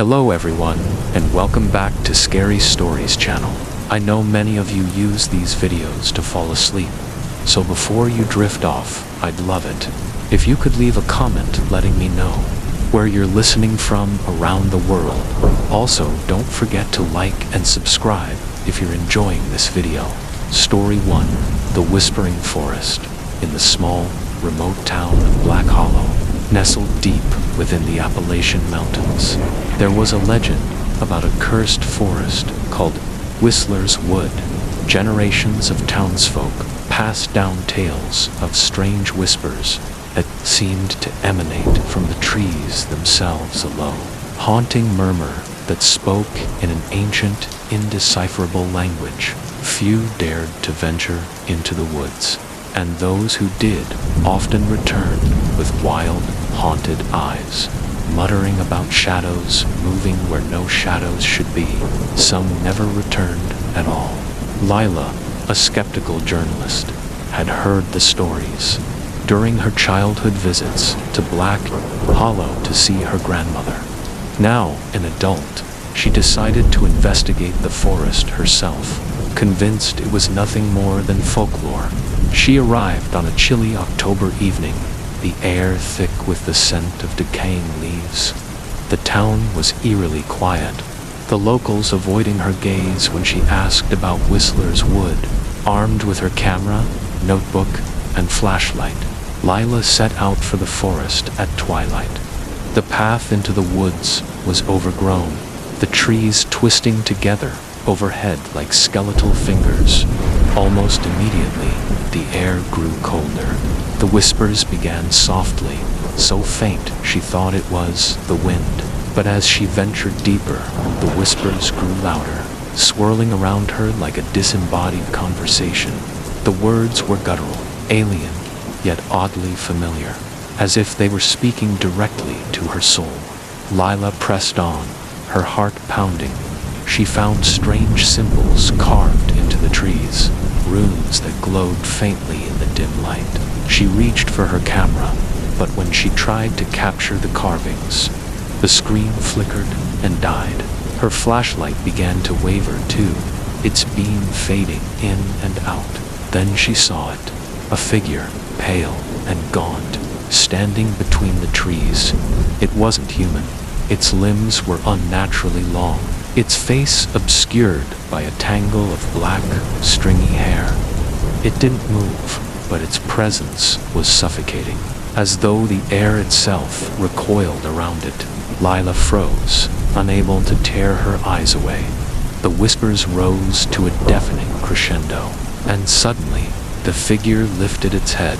Hello everyone, and welcome back to Scary Stories channel. I know many of you use these videos to fall asleep, so before you drift off, I'd love it if you could leave a comment letting me know where you're listening from around the world. Also, don't forget to like and subscribe if you're enjoying this video. Story 1, The Whispering Forest. In the small, remote town of Black Hollow, nestled deep within the Appalachian Mountains, there was a legend about a cursed forest called Whistler's Wood. Generations of townsfolk passed down tales of strange whispers that seemed to emanate from the trees themselves alone. Haunting murmur that spoke in an ancient, indecipherable language. Few dared to venture into the woods, and those who did often returned with wild, haunted eyes, muttering about shadows moving where no shadows should be. Some never returned at all. Lila, a skeptical journalist, had heard the stories during her childhood visits to Black Hollow to see her grandmother. Now an adult, she decided to investigate the forest herself, convinced it was nothing more than folklore. She arrived on a chilly October evening, the air thick with the scent of decaying leaves. The town was eerily quiet, the locals avoiding her gaze when she asked about Whistler's Wood. Armed with her camera, notebook, and flashlight, Lila set out for the forest at twilight. The path into the woods was overgrown, the trees twisting together overhead like skeletal fingers. Almost immediately, the air grew colder. The whispers began softly, so faint she thought it was the wind. But as she ventured deeper, the whispers grew louder, swirling around her like a disembodied conversation. The words were guttural, alien, yet oddly familiar, as if they were speaking directly to her soul. Lila pressed on, her heart pounding. She found strange symbols carved into the trees, runes that glowed faintly in the dim light. She reached for her camera, but when she tried to capture the carvings, the screen flickered and died. Her flashlight began to waver too, its beam fading in and out. Then she saw it, a figure, pale and gaunt, standing between the trees. It wasn't human. Its limbs were unnaturally long, its face obscured by a tangle of black, stringy hair. It didn't move, but its presence was suffocating, as though the air itself recoiled around it. Lila froze, unable to tear her eyes away. The whispers rose to a deafening crescendo, and suddenly, the figure lifted its head.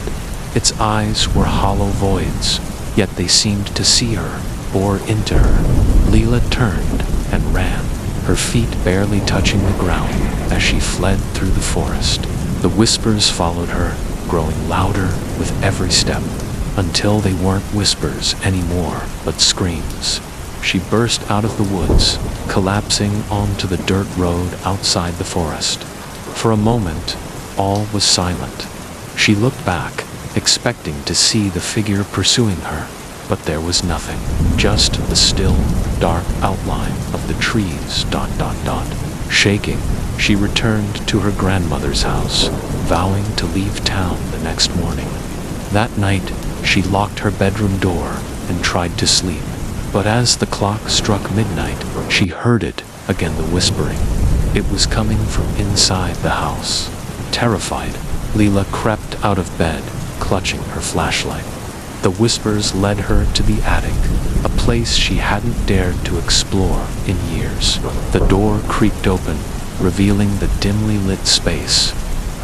Its eyes were hollow voids, yet they seemed to see her, bore into her. Lila turned and ran, her feet barely touching the ground as she fled through the forest. The whispers followed her, growing louder with every step, until they weren't whispers anymore, but screams. She burst out of the woods, collapsing onto the dirt road outside the forest. For a moment, all was silent. She looked back, expecting to see the figure pursuing her, but there was nothing, just the still, dark outline of the trees, ... Shaking, she returned to her grandmother's house, vowing to leave town the next morning. That night, she locked her bedroom door and tried to sleep, but as the clock struck midnight, she heard it again, the whispering. It was coming from inside the house. Terrified, Lila crept out of bed, clutching her flashlight. The whispers led her to the attic, a place she hadn't dared to explore in years. The door creaked open, revealing the dimly lit space.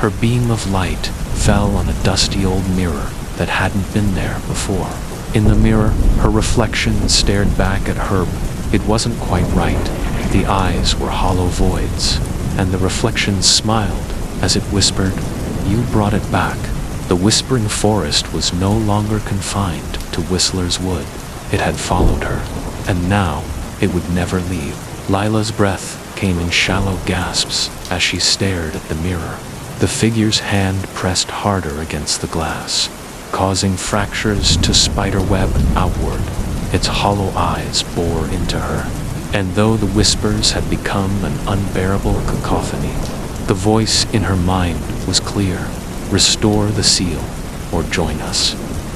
Her beam of light fell on a dusty old mirror that hadn't been there before. In the mirror, her reflection stared back at her. It wasn't quite right. The eyes were hollow voids, and the reflection smiled as it whispered, "You brought it back." The whispering forest was no longer confined to Whistler's Wood. It had followed her, and now it would never leave. Lila's breath came in shallow gasps as she stared at the mirror. The figure's hand pressed harder against the glass, causing fractures to spiderweb outward. Its hollow eyes bore into her, And though the whispers had become an unbearable cacophony, the voice in her mind was clear: restore the seal, or join us.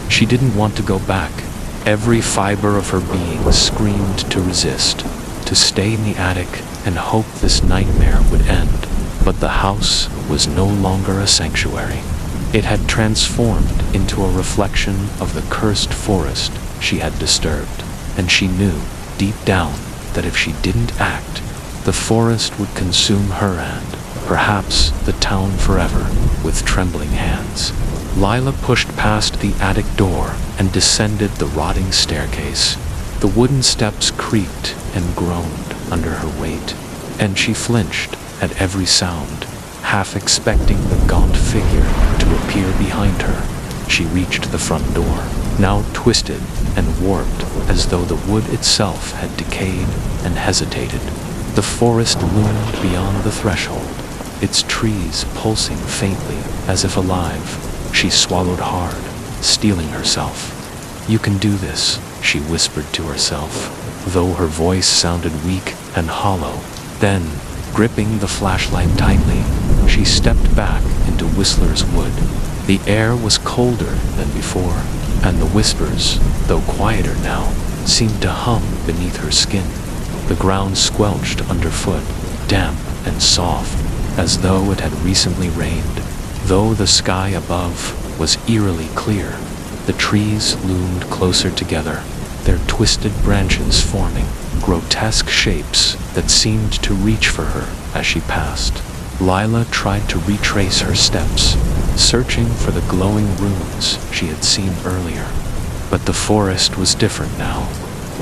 She didn't want to go back. Every fiber of her being screamed to resist, to stay in the attic and hope this nightmare would end. But the house was no longer a sanctuary. It had transformed into a reflection of the cursed forest she had disturbed, and she knew, deep down, that if she didn't act, the forest would consume her and, perhaps, the town forever, with trembling hands. Lila pushed past the attic door and descended the rotting staircase. The wooden steps creaked and groaned under her weight, and she flinched at every sound, half expecting the gaunt figure to appear behind her. She reached the front door, now twisted and warped as though the wood itself had decayed and hesitated. The forest loomed beyond the threshold, its trees pulsing faintly as if alive. She swallowed hard, steeling herself. "You can do this," she whispered to herself, though her voice sounded weak and hollow. Then, gripping the flashlight tightly, she stepped back into Whistler's Wood. The air was colder than before, and the whispers, though quieter now, seemed to hum beneath her skin. The ground squelched underfoot, damp and soft, as though it had recently rained. Though the sky above was eerily clear, the trees loomed closer together, their twisted branches forming grotesque shapes that seemed to reach for her as she passed. Lila tried to retrace her steps, searching for the glowing runes she had seen earlier. But the forest was different now.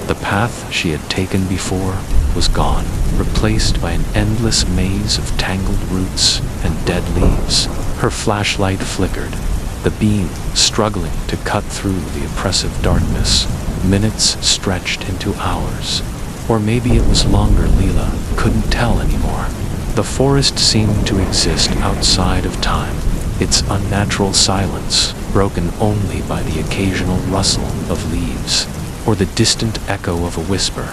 The path she had taken before was gone, replaced by an endless maze of tangled roots and dead leaves. Her flashlight flickered, the beam struggling to cut through the oppressive darkness. Minutes stretched into hours. Or maybe it was longer. Lila couldn't tell anymore. The forest seemed to exist outside of time, its unnatural silence broken only by the occasional rustle of leaves or the distant echo of a whisper.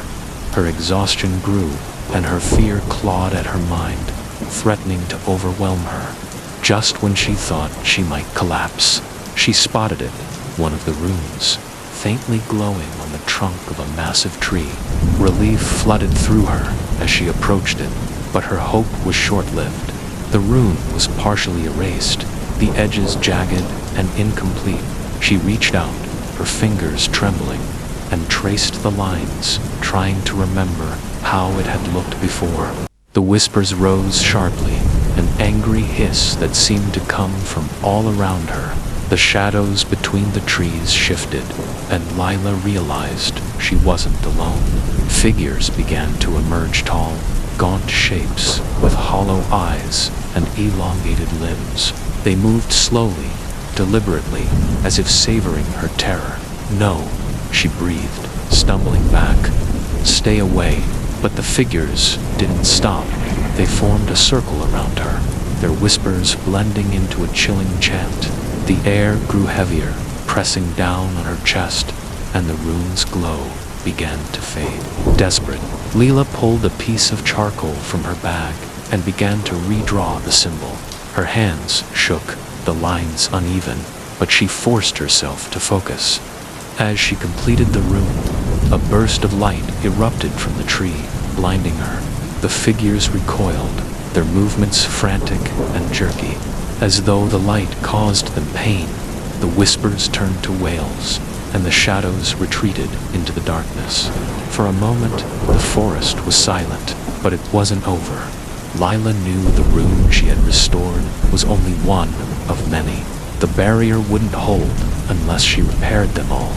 Her exhaustion grew, and her fear clawed at her mind, threatening to overwhelm her. Just when she thought she might collapse, she spotted it, one of the runes, faintly glowing on the trunk of a massive tree. Relief flooded through her as she approached it, but her hope was short-lived. The rune was partially erased, the edges jagged and incomplete. She reached out, her fingers trembling, and traced the lines, trying to remember how it had looked before. The whispers rose sharply, an angry hiss that seemed to come from all around her. The shadows between the trees shifted, and Lila realized she wasn't alone. Figures began to emerge, tall, gaunt shapes with hollow eyes and elongated limbs. They moved slowly, deliberately, as if savoring her terror. "No," she breathed, stumbling back. "Stay away." But the figures didn't stop. They formed a circle around her, their whispers blending into a chilling chant. The air grew heavier, pressing down on her chest, and the rune's glow began to fade. Desperate, Lila pulled a piece of charcoal from her bag and began to redraw the symbol. Her hands shook, the lines uneven, but she forced herself to focus. As she completed the rune, a burst of light erupted from the tree, blinding her. The figures recoiled, their movements frantic and jerky, as though the light caused them pain. The whispers turned to wails, and the shadows retreated into the darkness. For a moment, the forest was silent, but it wasn't over. Lila knew the rune she had restored was only one of many. The barrier wouldn't hold unless she repaired them all.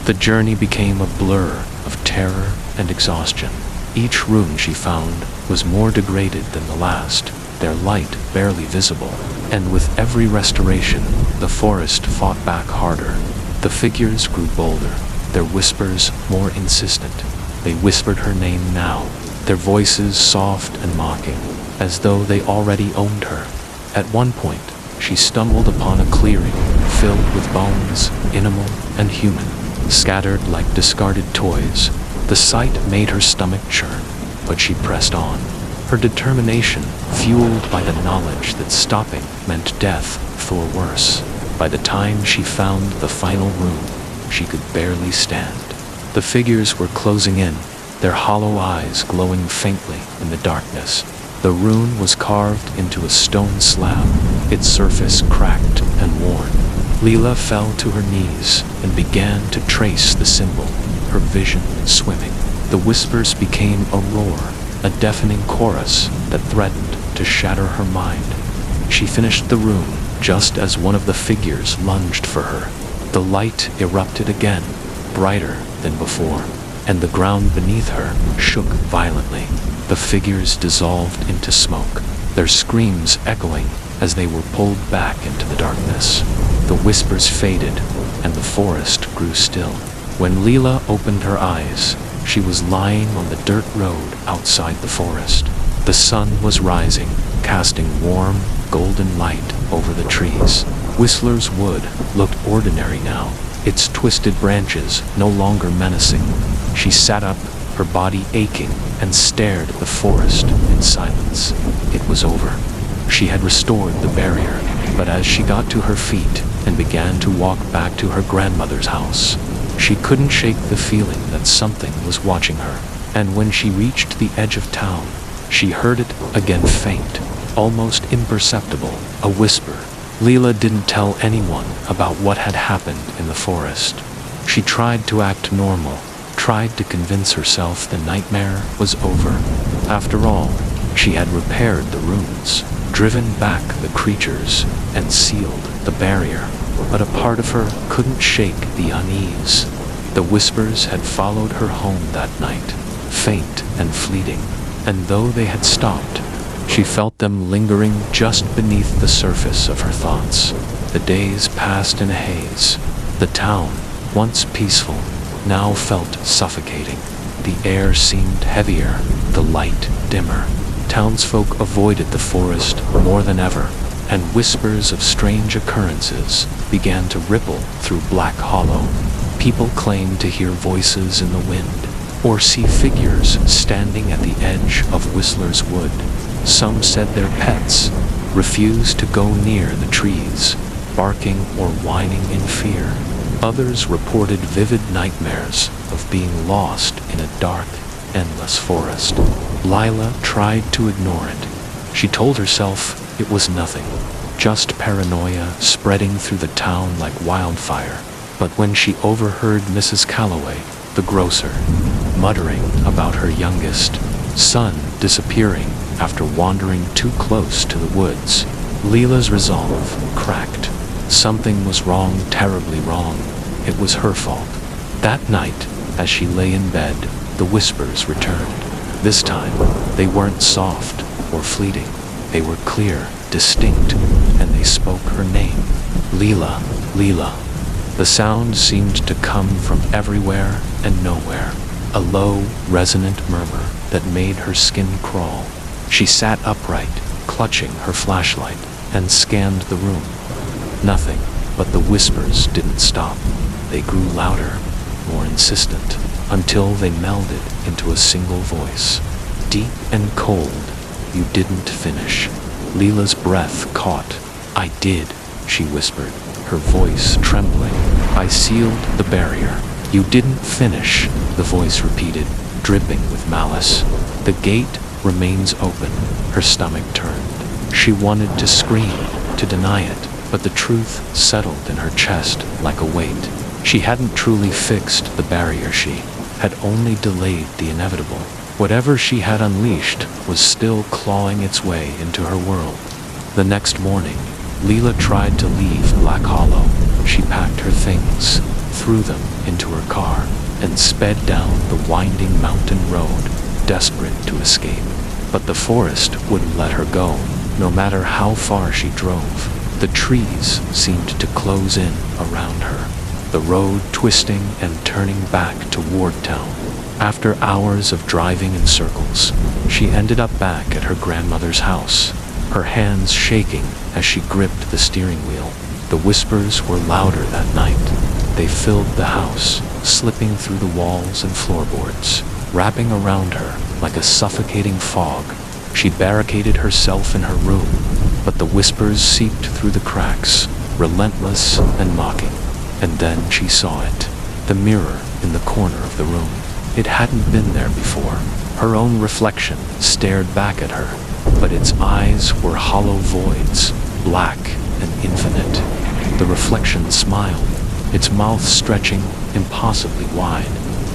The journey became a blur of terror and exhaustion. Each rune she found was more degraded than the last, their light barely visible, and with every restoration, the forest fought back harder. The figures grew bolder, their whispers more insistent. They whispered her name now, their voices soft and mocking, as though they already owned her. At one point, she stumbled upon a clearing filled with bones, animal and human, scattered like discarded toys. The sight made her stomach churn, but she pressed on, her determination fueled by the knowledge that stopping meant death or worse. By the time she found the final room, she could barely stand. The figures were closing in, their hollow eyes glowing faintly in the darkness. The rune was carved into a stone slab, its surface cracked and worn. Leela fell to her knees and began to trace the symbol, her vision swimming. The whispers became a roar, a deafening chorus that threatened to shatter her mind. She finished the rune just as one of the figures lunged for her. The light erupted again, brighter than before, and the ground beneath her shook violently. The figures dissolved into smoke, their screams echoing as they were pulled back into the darkness. The whispers faded, and the forest grew still. When Leela opened her eyes, she was lying on the dirt road outside the forest. The sun was rising, casting warm, golden light over the trees. Whistler's Wood looked ordinary now, its twisted branches no longer menacing. She sat up, her body aching, and stared at the forest in silence. It was over. She had restored the barrier, but as she got to her feet and began to walk back to her grandmother's house, she couldn't shake the feeling that something was watching her. And when she reached the edge of town, she heard it again, faint, almost imperceptible, a whisper. Leela didn't tell anyone about what had happened in the forest. She tried to act normal, tried to convince herself the nightmare was over. After all, she had repaired the runes, driven back the creatures, and sealed the barrier. But a part of her couldn't shake the unease. The whispers had followed her home that night, faint and fleeting, and though they had stopped, she felt them lingering just beneath the surface of her thoughts. The days passed in a haze. The town, once peaceful, now felt suffocating. The air seemed heavier, the light dimmer. Townsfolk avoided the forest more than ever, and whispers of strange occurrences began to ripple through Black Hollow. People claimed to hear voices in the wind, or see figures standing at the edge of Whistler's Wood. Some said their pets refused to go near the trees, barking or whining in fear. Others reported vivid nightmares of being lost in a dark, endless forest. Lila tried to ignore it. She told herself it was nothing, just paranoia spreading through the town like wildfire. But when she overheard Mrs. Calloway, the grocer, muttering about her youngest son disappearing after wandering too close to the woods, Leela's resolve cracked. Something was wrong, terribly wrong. It was her fault. That night, as she lay in bed, the whispers returned. This time, they weren't soft or fleeting. They were clear, distinct, and they spoke her name. Leela, Leela. The sound seemed to come from everywhere and nowhere, a low, resonant murmur that made her skin crawl. She sat upright, clutching her flashlight, and scanned the room. Nothing, but the whispers didn't stop. They grew louder, more insistent, until they melded into a single voice. Deep and cold, you didn't finish. Leela's breath caught. I did, she whispered, her voice trembling. I sealed the barrier. You didn't finish, the voice repeated, dripping with malice. The gate remains open. Her stomach turned. She wanted to scream, to deny it, but the truth settled in her chest like a weight. She hadn't truly fixed the barrier, she had only delayed the inevitable. Whatever she had unleashed was still clawing its way into her world. The next morning, Leela tried to leave Black Hollow. She packed her things, threw them into her car, and sped down the winding mountain road, desperate to escape. But the forest wouldn't let her go, no matter how far she drove. The trees seemed to close in around her, the road twisting and turning back toward town. After hours of driving in circles, she ended up back at her grandmother's house, her hands shaking as she gripped the steering wheel. The whispers were louder that night. They filled the house, slipping through the walls and floorboards, wrapping around her like a suffocating fog. She barricaded herself in her room, but the whispers seeped through the cracks, relentless and mocking. And then she saw it, the mirror in the corner of the room. It hadn't been there before. Her own reflection stared back at her, but its eyes were hollow voids, black and infinite. The reflection smiled, its mouth stretching impossibly wide.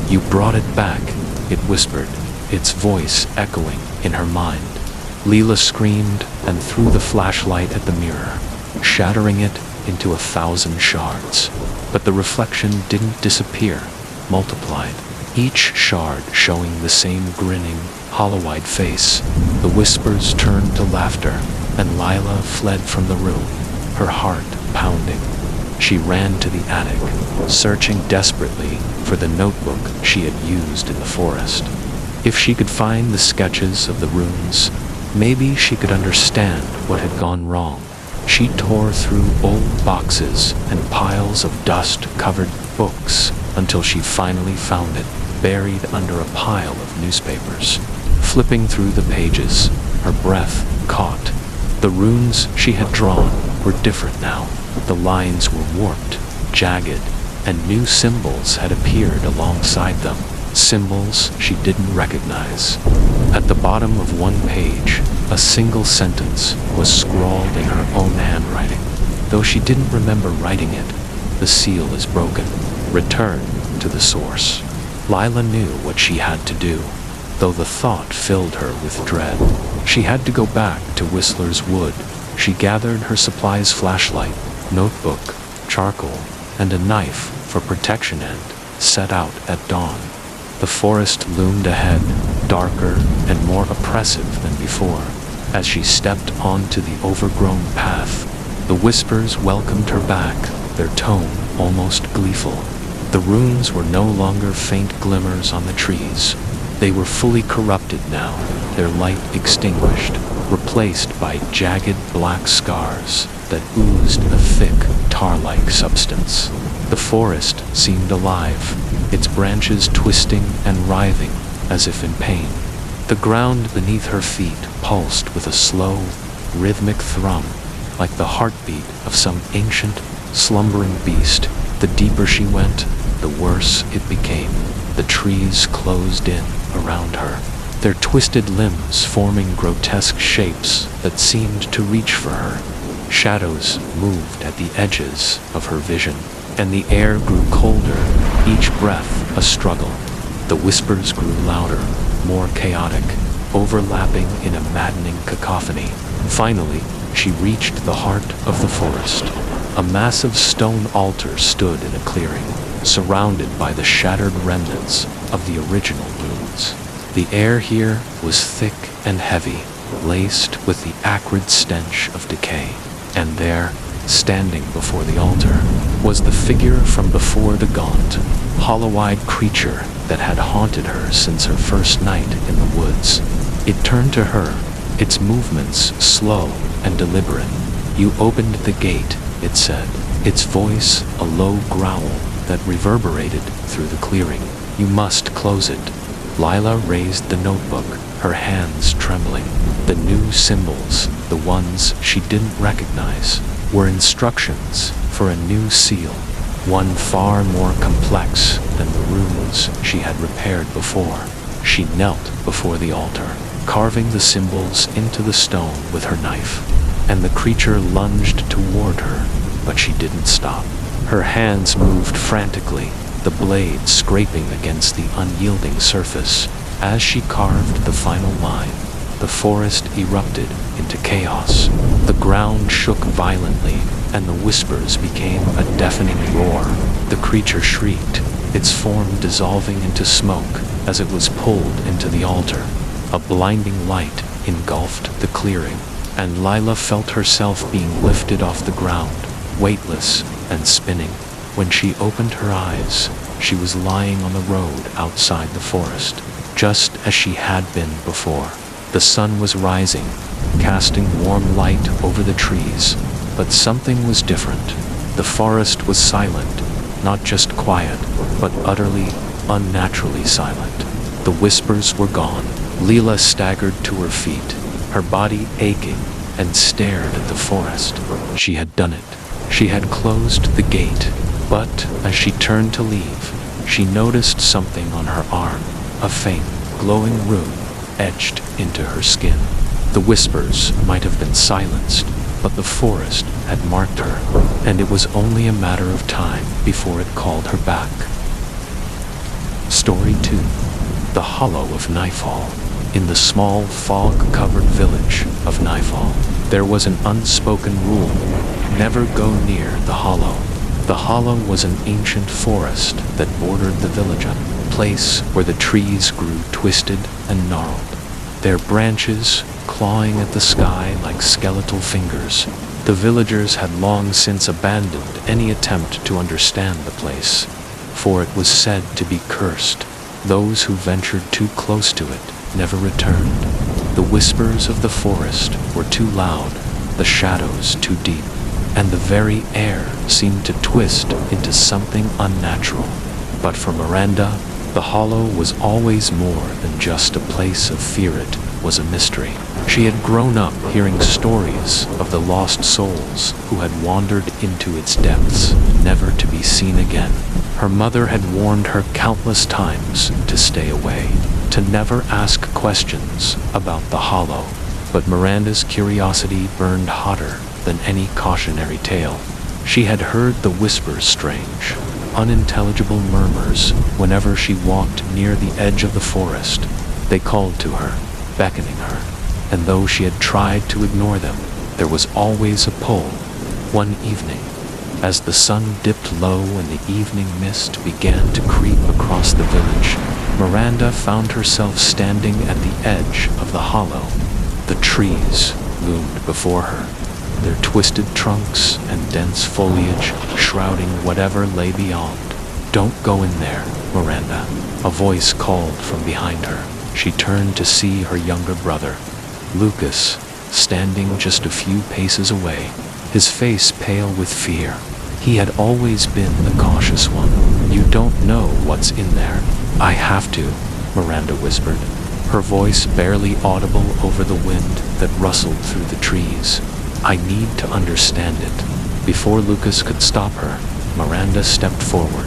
"You brought it back," it whispered, its voice echoing in her mind. Leela screamed and threw the flashlight at the mirror, shattering it into 1,000 shards. But the reflection didn't disappear, multiplied, each shard showing the same grinning, hollow-eyed face. The whispers turned to laughter, and Lila fled from the room, her heart pounding. She ran to the attic, searching desperately for the notebook she had used in the forest. If she could find the sketches of the runes, maybe she could understand what had gone wrong. She tore through old boxes and piles of dust-covered books until she finally found it, buried under a pile of newspapers. Flipping through the pages, her breath caught. The runes she had drawn were different now. The lines were warped, jagged, and new symbols had appeared alongside them. Symbols she didn't recognize. At the bottom of one page, a single sentence was scrawled in her own handwriting. Though she didn't remember writing it, the seal is broken. Return to the source. Lila knew what she had to do, though the thought filled her with dread. She had to go back to Whistler's Wood. She gathered her supplies: flashlight, notebook, charcoal, and a knife for protection, and set out at dawn. The forest loomed ahead, darker and more oppressive than before. As she stepped onto the overgrown path, the whispers welcomed her back, their tone almost gleeful. The runes were no longer faint glimmers on the trees. They were fully corrupted now, their light extinguished, replaced by jagged black scars that oozed a thick, tar-like substance. The forest seemed alive, its branches twisting and writhing as if in pain. The ground beneath her feet pulsed with a slow, rhythmic thrum, like the heartbeat of some ancient, slumbering beast. The deeper she went, the worse it became. The trees closed in around her, their twisted limbs forming grotesque shapes that seemed to reach for her. Shadows moved at the edges of her vision, and the air grew colder, each breath a struggle. The whispers grew louder, more chaotic, overlapping in a maddening cacophony. Finally, she reached the heart of the forest. A massive stone altar stood in a clearing, surrounded by the shattered remnants of the original runes. The air here was thick and heavy, laced with the acrid stench of decay. And there, standing before the altar, was the figure from before the gaunt, hollow-eyed creature that had haunted her since her first night in the woods. It turned to her, its movements slow and deliberate. "You opened the gate," it said, its voice a low growl that reverberated through the clearing. "You must close it." Lila raised the notebook, her hands trembling. The new symbols, the ones she didn't recognize, were instructions for a new seal, one far more complex than the runes she had repaired before. She knelt before the altar, carving the symbols into the stone with her knife, and the creature lunged toward her, but she didn't stop. Her hands moved frantically, the blade scraping against the unyielding surface. As she carved the final line, the forest erupted into chaos. The ground shook violently, and the whispers became a deafening roar. The creature shrieked, its form dissolving into smoke as it was pulled into the altar. A blinding light engulfed the clearing, and Lila felt herself being lifted off the ground, weightless and spinning. When she opened her eyes, she was lying on the road outside the forest, just as she had been before. The sun was rising, casting warm light over the trees, but something was different. The forest was silent, not just quiet, but utterly, unnaturally silent. The whispers were gone. Leela staggered to her feet, her body aching, and stared at the forest. She had done it. She had closed the gate, but as she turned to leave, she noticed something on her arm, a faint, glowing rune etched into her skin. The whispers might have been silenced, but the forest had marked her, and it was only a matter of time before it called her back. Story 2. The Hollow of Nightfall. In the small, fog-covered village of Nightfall, there was an unspoken rule: never go near the hollow. The hollow was an ancient forest that bordered the village, a place where the trees grew twisted and gnarled, their branches clawing at the sky like skeletal fingers. The villagers had long since abandoned any attempt to understand the place, for it was said to be cursed. Those who ventured too close to it never returned. The whispers of the forest were too loud, the shadows too deep, and the very air seemed to twist into something unnatural. But for Miranda, the hollow was always more than just a place of fear. It was a mystery. She had grown up hearing stories of the lost souls who had wandered into its depths, never to be seen again. Her mother had warned her countless times to stay away, to never ask questions about the hollow. But Miranda's curiosity burned hotter than any cautionary tale. She had heard the whispers, strange, unintelligible murmurs, whenever she walked near the edge of the forest. They called to her, beckoning her, and though she had tried to ignore them, there was always a pull. One evening, as the sun dipped low and the evening mist began to creep across the village, Miranda found herself standing at the edge of the hollow. The trees loomed before her, their twisted trunks and dense foliage shrouding whatever lay beyond. "Don't go in there, Miranda," a voice called from behind her. She turned to see her younger brother, Lucas, standing just a few paces away, his face pale with fear. He had always been the cautious one. "You don't know what's in there." "I have to," Miranda whispered, her voice barely audible over the wind that rustled through the trees. "I need to understand it." Before Lucas could stop her, Miranda stepped forward,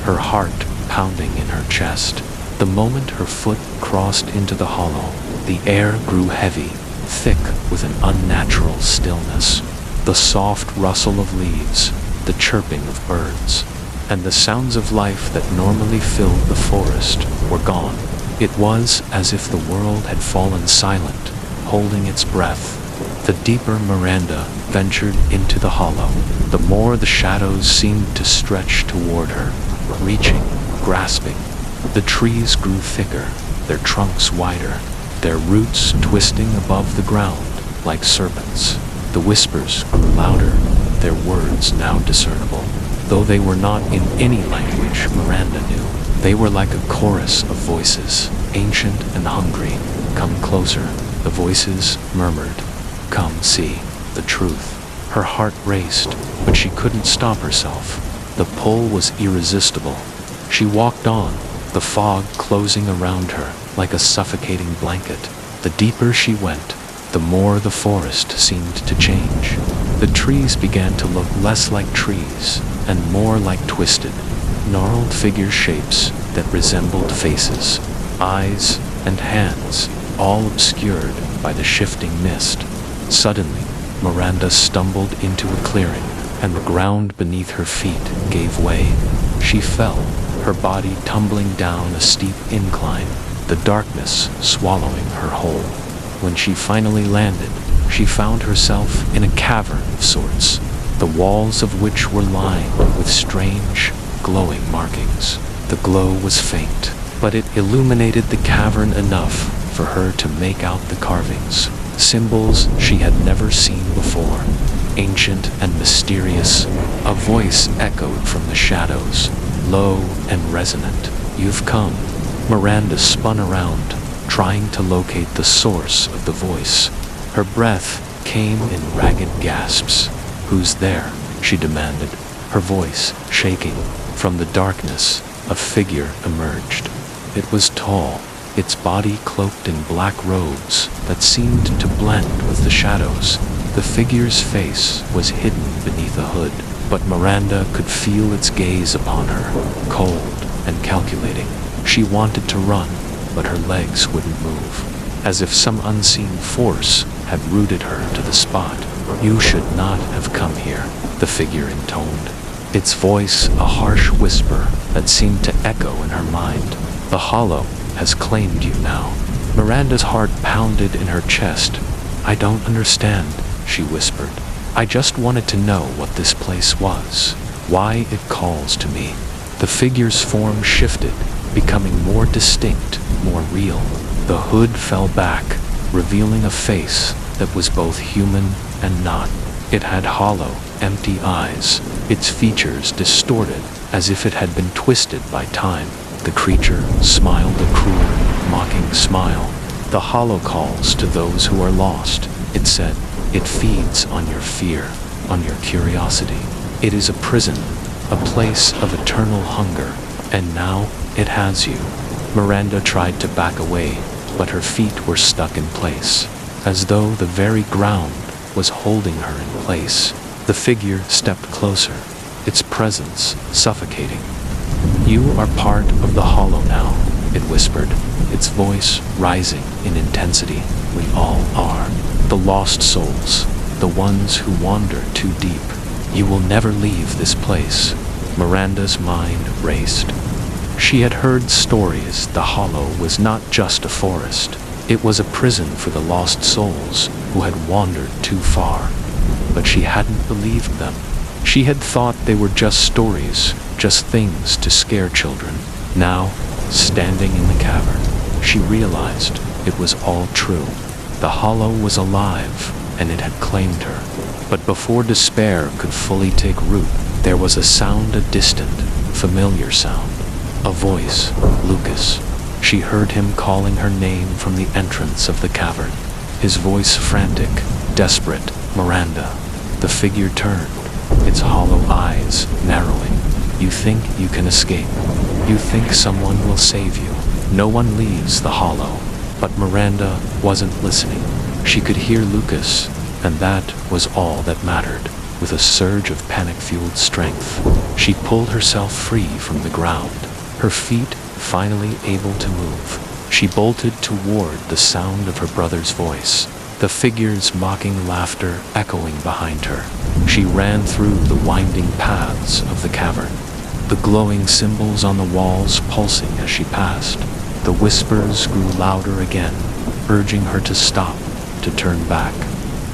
her heart pounding in her chest. The moment her foot crossed into the hollow, the air grew heavy, thick with an unnatural stillness. The soft rustle of leaves, the chirping of birds, and the sounds of life that normally filled the forest were gone. It was as if the world had fallen silent, holding its breath. The deeper Miranda ventured into the hollow, the more the shadows seemed to stretch toward her, reaching, grasping. The trees grew thicker, their trunks wider, their roots twisting above the ground like serpents. The whispers grew louder, their words now discernible. Though they were not in any language Miranda knew, they were like a chorus of voices, ancient and hungry. "Come closer," the voices murmured. "Come see the truth." Her heart raced, but she couldn't stop herself. The pull was irresistible. She walked on, the fog closing around her like a suffocating blanket. The deeper she went, the more the forest seemed to change. The trees began to look less like trees and more like twisted, gnarled figure shapes that resembled faces, eyes, and hands, all obscured by the shifting mist. Suddenly, Miranda stumbled into a clearing, and the ground beneath her feet gave way. She fell, her body tumbling down a steep incline, the darkness swallowing her whole. When she finally landed, she found herself in a cavern of sorts, the walls of which were lined with strange, glowing markings. The glow was faint, but it illuminated the cavern enough for her to make out the carvings, symbols she had never seen before, ancient and mysterious. A voice echoed from the shadows, low and resonant. "You've come." Miranda spun around, trying to locate the source of the voice. Her breath came in ragged gasps. "Who's there?" she demanded, her voice shaking. From the darkness, a figure emerged. It was tall, its body cloaked in black robes that seemed to blend with the shadows. The figure's face was hidden beneath a hood, but Miranda could feel its gaze upon her, cold and calculating. She wanted to run, but her legs wouldn't move, as if some unseen force had rooted her to the spot. "You should not have come here," the figure intoned, its voice a harsh whisper that seemed to echo in her mind. "The Hollow has claimed you now." Miranda's heart pounded in her chest. "I don't understand," she whispered. "I just wanted to know what this place was, why it calls to me." The figure's form shifted, becoming more distinct, more real. The hood fell back, revealing a face that was both human and not. It had hollow, empty eyes, its features distorted as if it had been twisted by time. The creature smiled a cruel, mocking smile. "The Hollow calls to those who are lost," it said. "It feeds on your fear, on your curiosity. It is a prison, a place of eternal hunger, and now it has you." Miranda tried to back away, but her feet were stuck in place, as though the very ground was holding her in place. The figure stepped closer, its presence suffocating. "You are part of the Hollow now," it whispered, its voice rising in intensity. "We all are. The lost souls, the ones who wander too deep. You will never leave this place." Miranda's mind raced. She had heard stories the Hollow was not just a forest. It was a prison for the lost souls who had wandered too far. But she hadn't believed them. She had thought they were just stories, just things to scare children. Now, standing in the cavern, she realized it was all true. The Hollow was alive, and it had claimed her. But before despair could fully take root, there was a sound, a distant, familiar sound. A voice, Lucas. She heard him calling her name from the entrance of the cavern. His voice frantic, desperate. "Miranda." The figure turned, its hollow eyes narrowing. "You think you can escape. You think someone will save you. No one leaves the Hollow." But Miranda wasn't listening. She could hear Lucas, and that was all that mattered. With a surge of panic-fueled strength, she pulled herself free from the ground, her feet finally able to move. She bolted toward the sound of her brother's voice, the figure's mocking laughter echoing behind her. She ran through the winding paths of the cavern, the glowing symbols on the walls pulsing as she passed. The whispers grew louder again, urging her to stop, to turn back.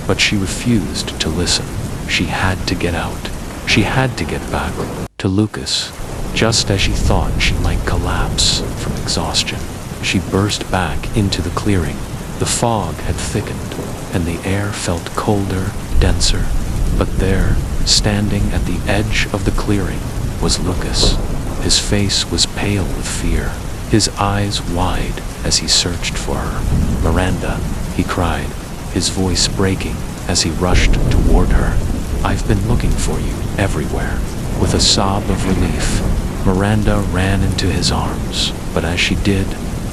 But she refused to listen. She had to get out. She had to get back to Lucas. Just as she thought she might collapse from exhaustion, she burst back into the clearing. The fog had thickened, and the air felt colder, denser. But there, standing at the edge of the clearing, was Lucas. His face was pale with fear, his eyes wide as he searched for her. "Miranda," he cried, his voice breaking as he rushed toward her. "I've been looking for you everywhere." With a sob of relief, Miranda ran into his arms, but as she did,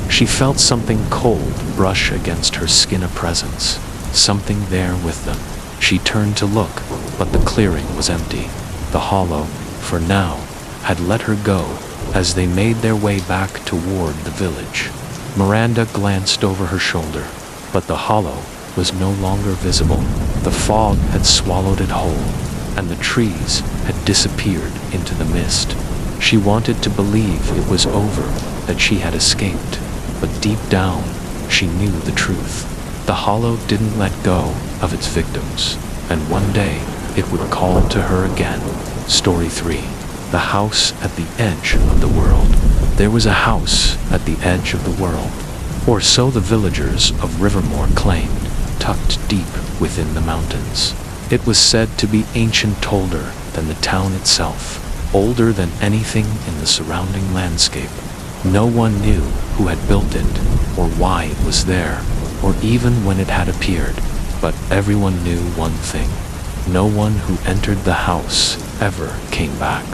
she felt something cold brush against her skin, a presence, something there with them. She turned to look, but the clearing was empty. The Hollow, for now, had let her go as they made their way back toward the village. Miranda glanced over her shoulder, but the Hollow was no longer visible. The fog had swallowed it whole, and the trees had disappeared into the mist. She wanted to believe it was over, that she had escaped, but deep down, she knew the truth. The Hollow didn't let go of its victims, and one day it would call to her again. Story 3. The House at the Edge of the World. There was a house at the edge of the world, or so the villagers of Rivermore claimed, tucked deep within the mountains. It was said to be ancient, older than the town itself, older than anything in the surrounding landscape. No one knew who had built it, or why it was there, or even when it had appeared, but everyone knew one thing. No one who entered the house ever came back.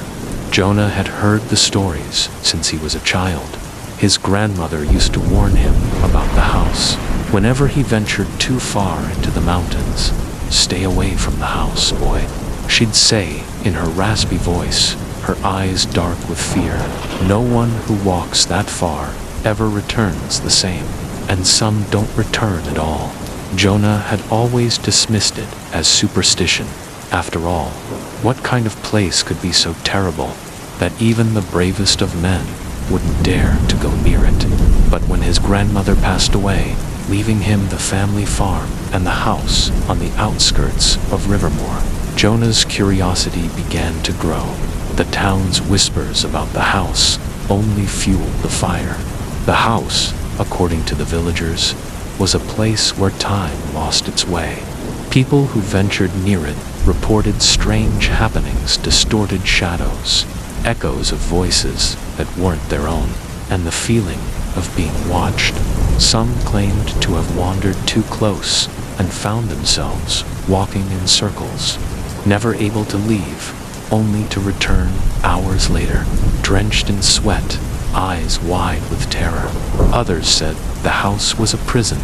Jonah had heard the stories since he was a child. His grandmother used to warn him about the house. Whenever he ventured too far into the mountains, "Stay away from the house, boy," she'd say in her raspy voice, her eyes dark with fear. No one who walks that far ever returns the same, and some don't return at all. Jonah had always dismissed it as superstition. After all, what kind of place could be so terrible that even the bravest of men wouldn't dare to go near it? But when his grandmother passed away, leaving him the family farm and the house on the outskirts of Rivermore, Jonah's curiosity began to grow. The town's whispers about the house only fueled the fire. The house, according to the villagers, was a place where time lost its way. People who ventured near it reported strange happenings, distorted shadows, echoes of voices that weren't their own, and the feeling of being watched. Some claimed to have wandered too close and found themselves walking in circles, never able to leave, only to return hours later, drenched in sweat, eyes wide with terror. Others said the house was a prison,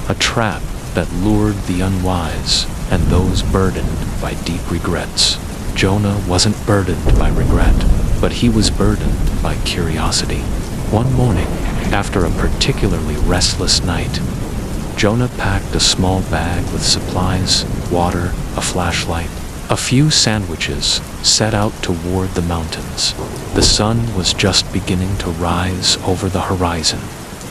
a trap that lured the unwise and those burdened by deep regrets. Jonah wasn't burdened by regret, but he was burdened by curiosity. One morning, after a particularly restless night, Jonah packed a small bag with supplies, water, a flashlight, a few sandwiches, set out toward the mountains. The sun was just beginning to rise over the horizon,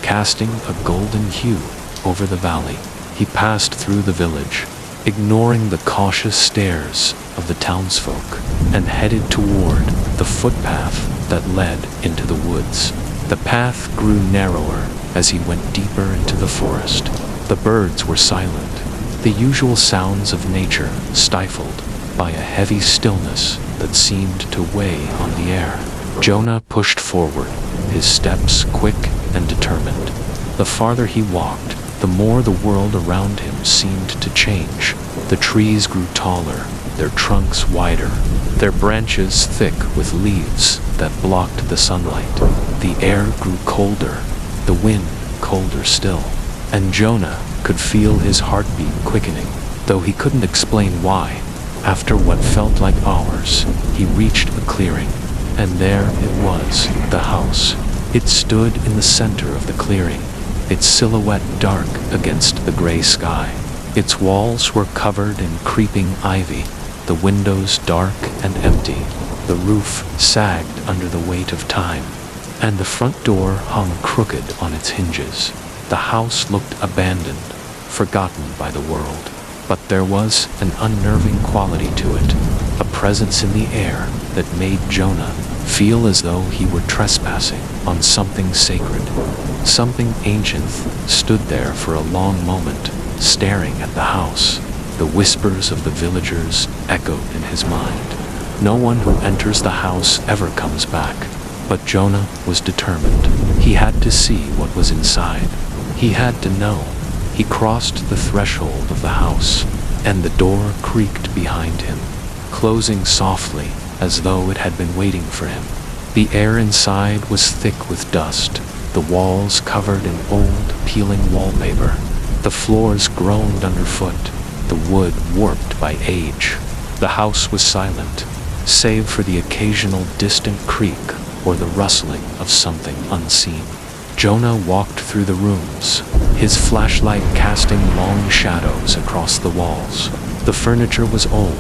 casting a golden hue over the valley. He passed through the village, ignoring the cautious stares of the townsfolk, and headed toward the footpath that led into the woods. The path grew narrower as he went deeper into the forest. The birds were silent, the usual sounds of nature stifled by a heavy stillness that seemed to weigh on the air. Jonah pushed forward, his steps quick and determined. The farther he walked, the more the world around him seemed to change. The trees grew taller, their trunks wider, their branches thick with leaves that blocked the sunlight. The air grew colder, the wind colder still, and Jonah could feel his heartbeat quickening, though he couldn't explain why. After what felt like hours, he reached a clearing, and there it was, the house. It stood in the center of the clearing, its silhouette dark against the gray sky. Its walls were covered in creeping ivy, the windows dark and empty. The roof sagged under the weight of time, and the front door hung crooked on its hinges. The house looked abandoned, forgotten by the world. But there was an unnerving quality to it, a presence in the air that made Jonah feel as though he were trespassing on something sacred. Something ancient stood there for a long moment, staring at the house. The whispers of the villagers echoed in his mind. No one who enters the house ever comes back. But Jonah was determined. He had to see what was inside. He had to know. He crossed the threshold of the house, and the door creaked behind him, closing softly as though it had been waiting for him. The air inside was thick with dust, the walls covered in old, peeling wallpaper. The floors groaned underfoot, the wood warped by age. The house was silent, save for the occasional distant creak or the rustling of something unseen. Jonah walked through the rooms, his flashlight casting long shadows across the walls. The furniture was old,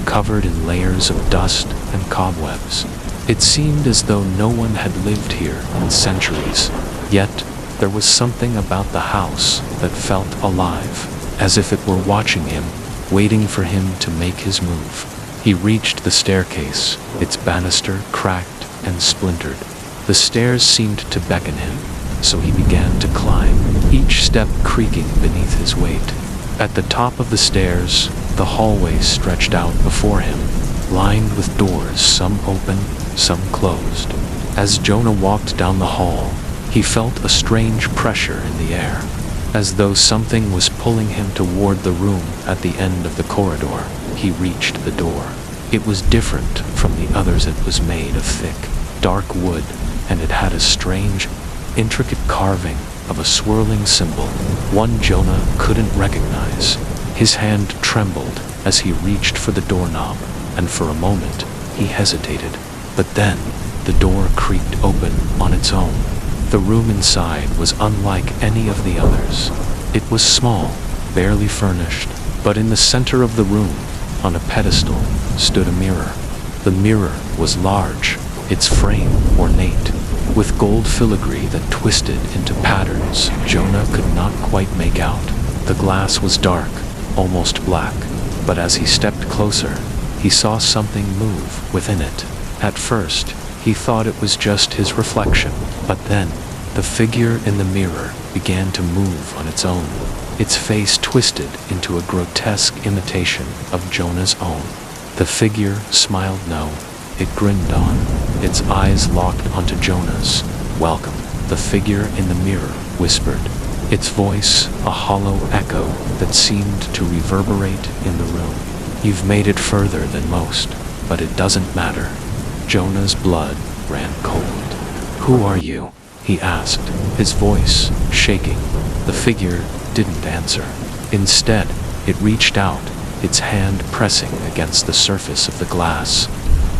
covered in layers of dust and cobwebs. It seemed as though no one had lived here in centuries, yet there was something about the house that felt alive, as if it were watching him, waiting for him to make his move. He reached the staircase, its banister cracked and splintered. The stairs seemed to beckon him, so he began to climb, each step creaking beneath his weight. At the top of the stairs, the hallway stretched out before him, lined with doors, some open, some closed. As Jonah walked down the hall, he felt a strange pressure in the air, as though something was pulling him toward the room at the end of the corridor. He reached the door. It was different from the others. It was made of thick, dark wood, and it had a strange, intricate carving of a swirling symbol, one Jonah couldn't recognize. His hand trembled as he reached for the doorknob, and for a moment he hesitated. But then the door creaked open on its own. The room inside was unlike any of the others. It was small, barely furnished, but in the center of the room, on a pedestal, stood a mirror. The mirror was large, its frame ornate, with gold filigree that twisted into patterns Jonah could not quite make out. The glass was dark, almost black, but as he stepped closer, he saw something move within it. At first, he thought it was just his reflection, but then, the figure in the mirror began to move on its own. Its face twisted into a grotesque imitation of Jonah's own. The figure smiled no, it grinned on, its eyes locked onto Jonah's. "Welcome," the figure in the mirror whispered, its voice a hollow echo that seemed to reverberate in the room. "You've made it further than most, but it doesn't matter." Jonah's blood ran cold. "Who are you?" he asked, his voice shaking. The figure didn't answer. Instead, it reached out, its hand pressing against the surface of the glass.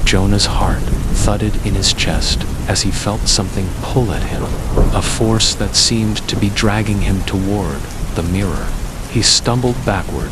Jonah's heart thudded in his chest as he felt something pull at him, a force that seemed to be dragging him toward the mirror. He stumbled backward,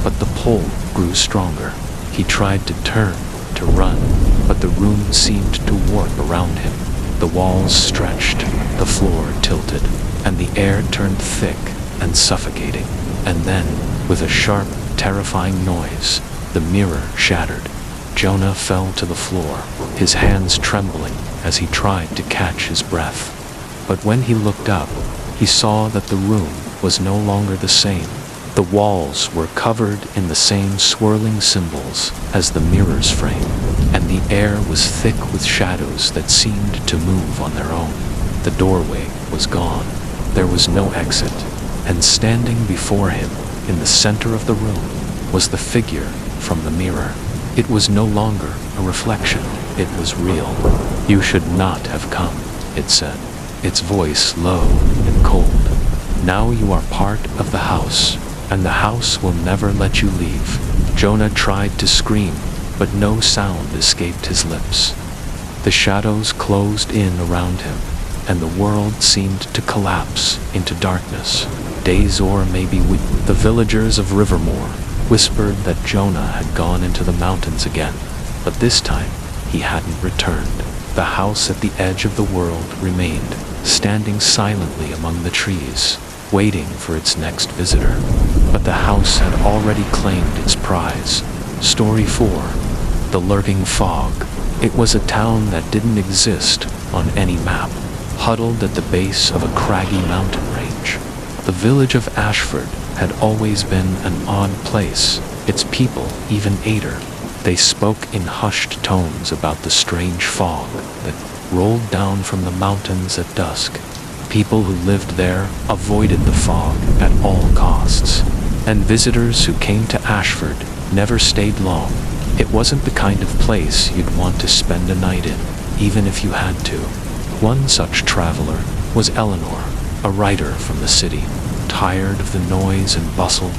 but the pull grew stronger. He tried to turn, to run, but the room seemed to warp around him. The walls stretched, the floor tilted, and the air turned thick and suffocating. And then, with a sharp, terrifying noise, the mirror shattered. Jonah fell to the floor, his hands trembling as he tried to catch his breath. But when he looked up, he saw that the room was no longer the same. The walls were covered in the same swirling symbols as the mirror's frame, and the air was thick with shadows that seemed to move on their own. The doorway was gone. There was no exit, and standing before him, in the center of the room, was the figure from the mirror. It was no longer a reflection, it was real. "You should not have come," it said, its voice low and cold. "Now you are part of the house, and the house will never let you leave." Jonah tried to scream, but no sound escaped his lips. The shadows closed in around him, and the world seemed to collapse into darkness. Days or maybe weeks. The villagers of Rivermore whispered that Jonah had gone into the mountains again, but this time he hadn't returned. The house at the edge of the world remained, standing silently among the trees, waiting for its next visitor. But the house had already claimed its prize. Story 4. The Lurking Fog. It was a town that didn't exist on any map, huddled at the base of a craggy mountain range. The village of Ashford had always been an odd place. Its people even ate her. They spoke in hushed tones about the strange fog that rolled down from the mountains at dusk. People who lived there avoided the fog at all costs, and visitors who came to Ashford never stayed long. It wasn't the kind of place you'd want to spend a night in, even if you had to. One such traveler was Eleanor, a writer from the city. Tired of the noise and bustle,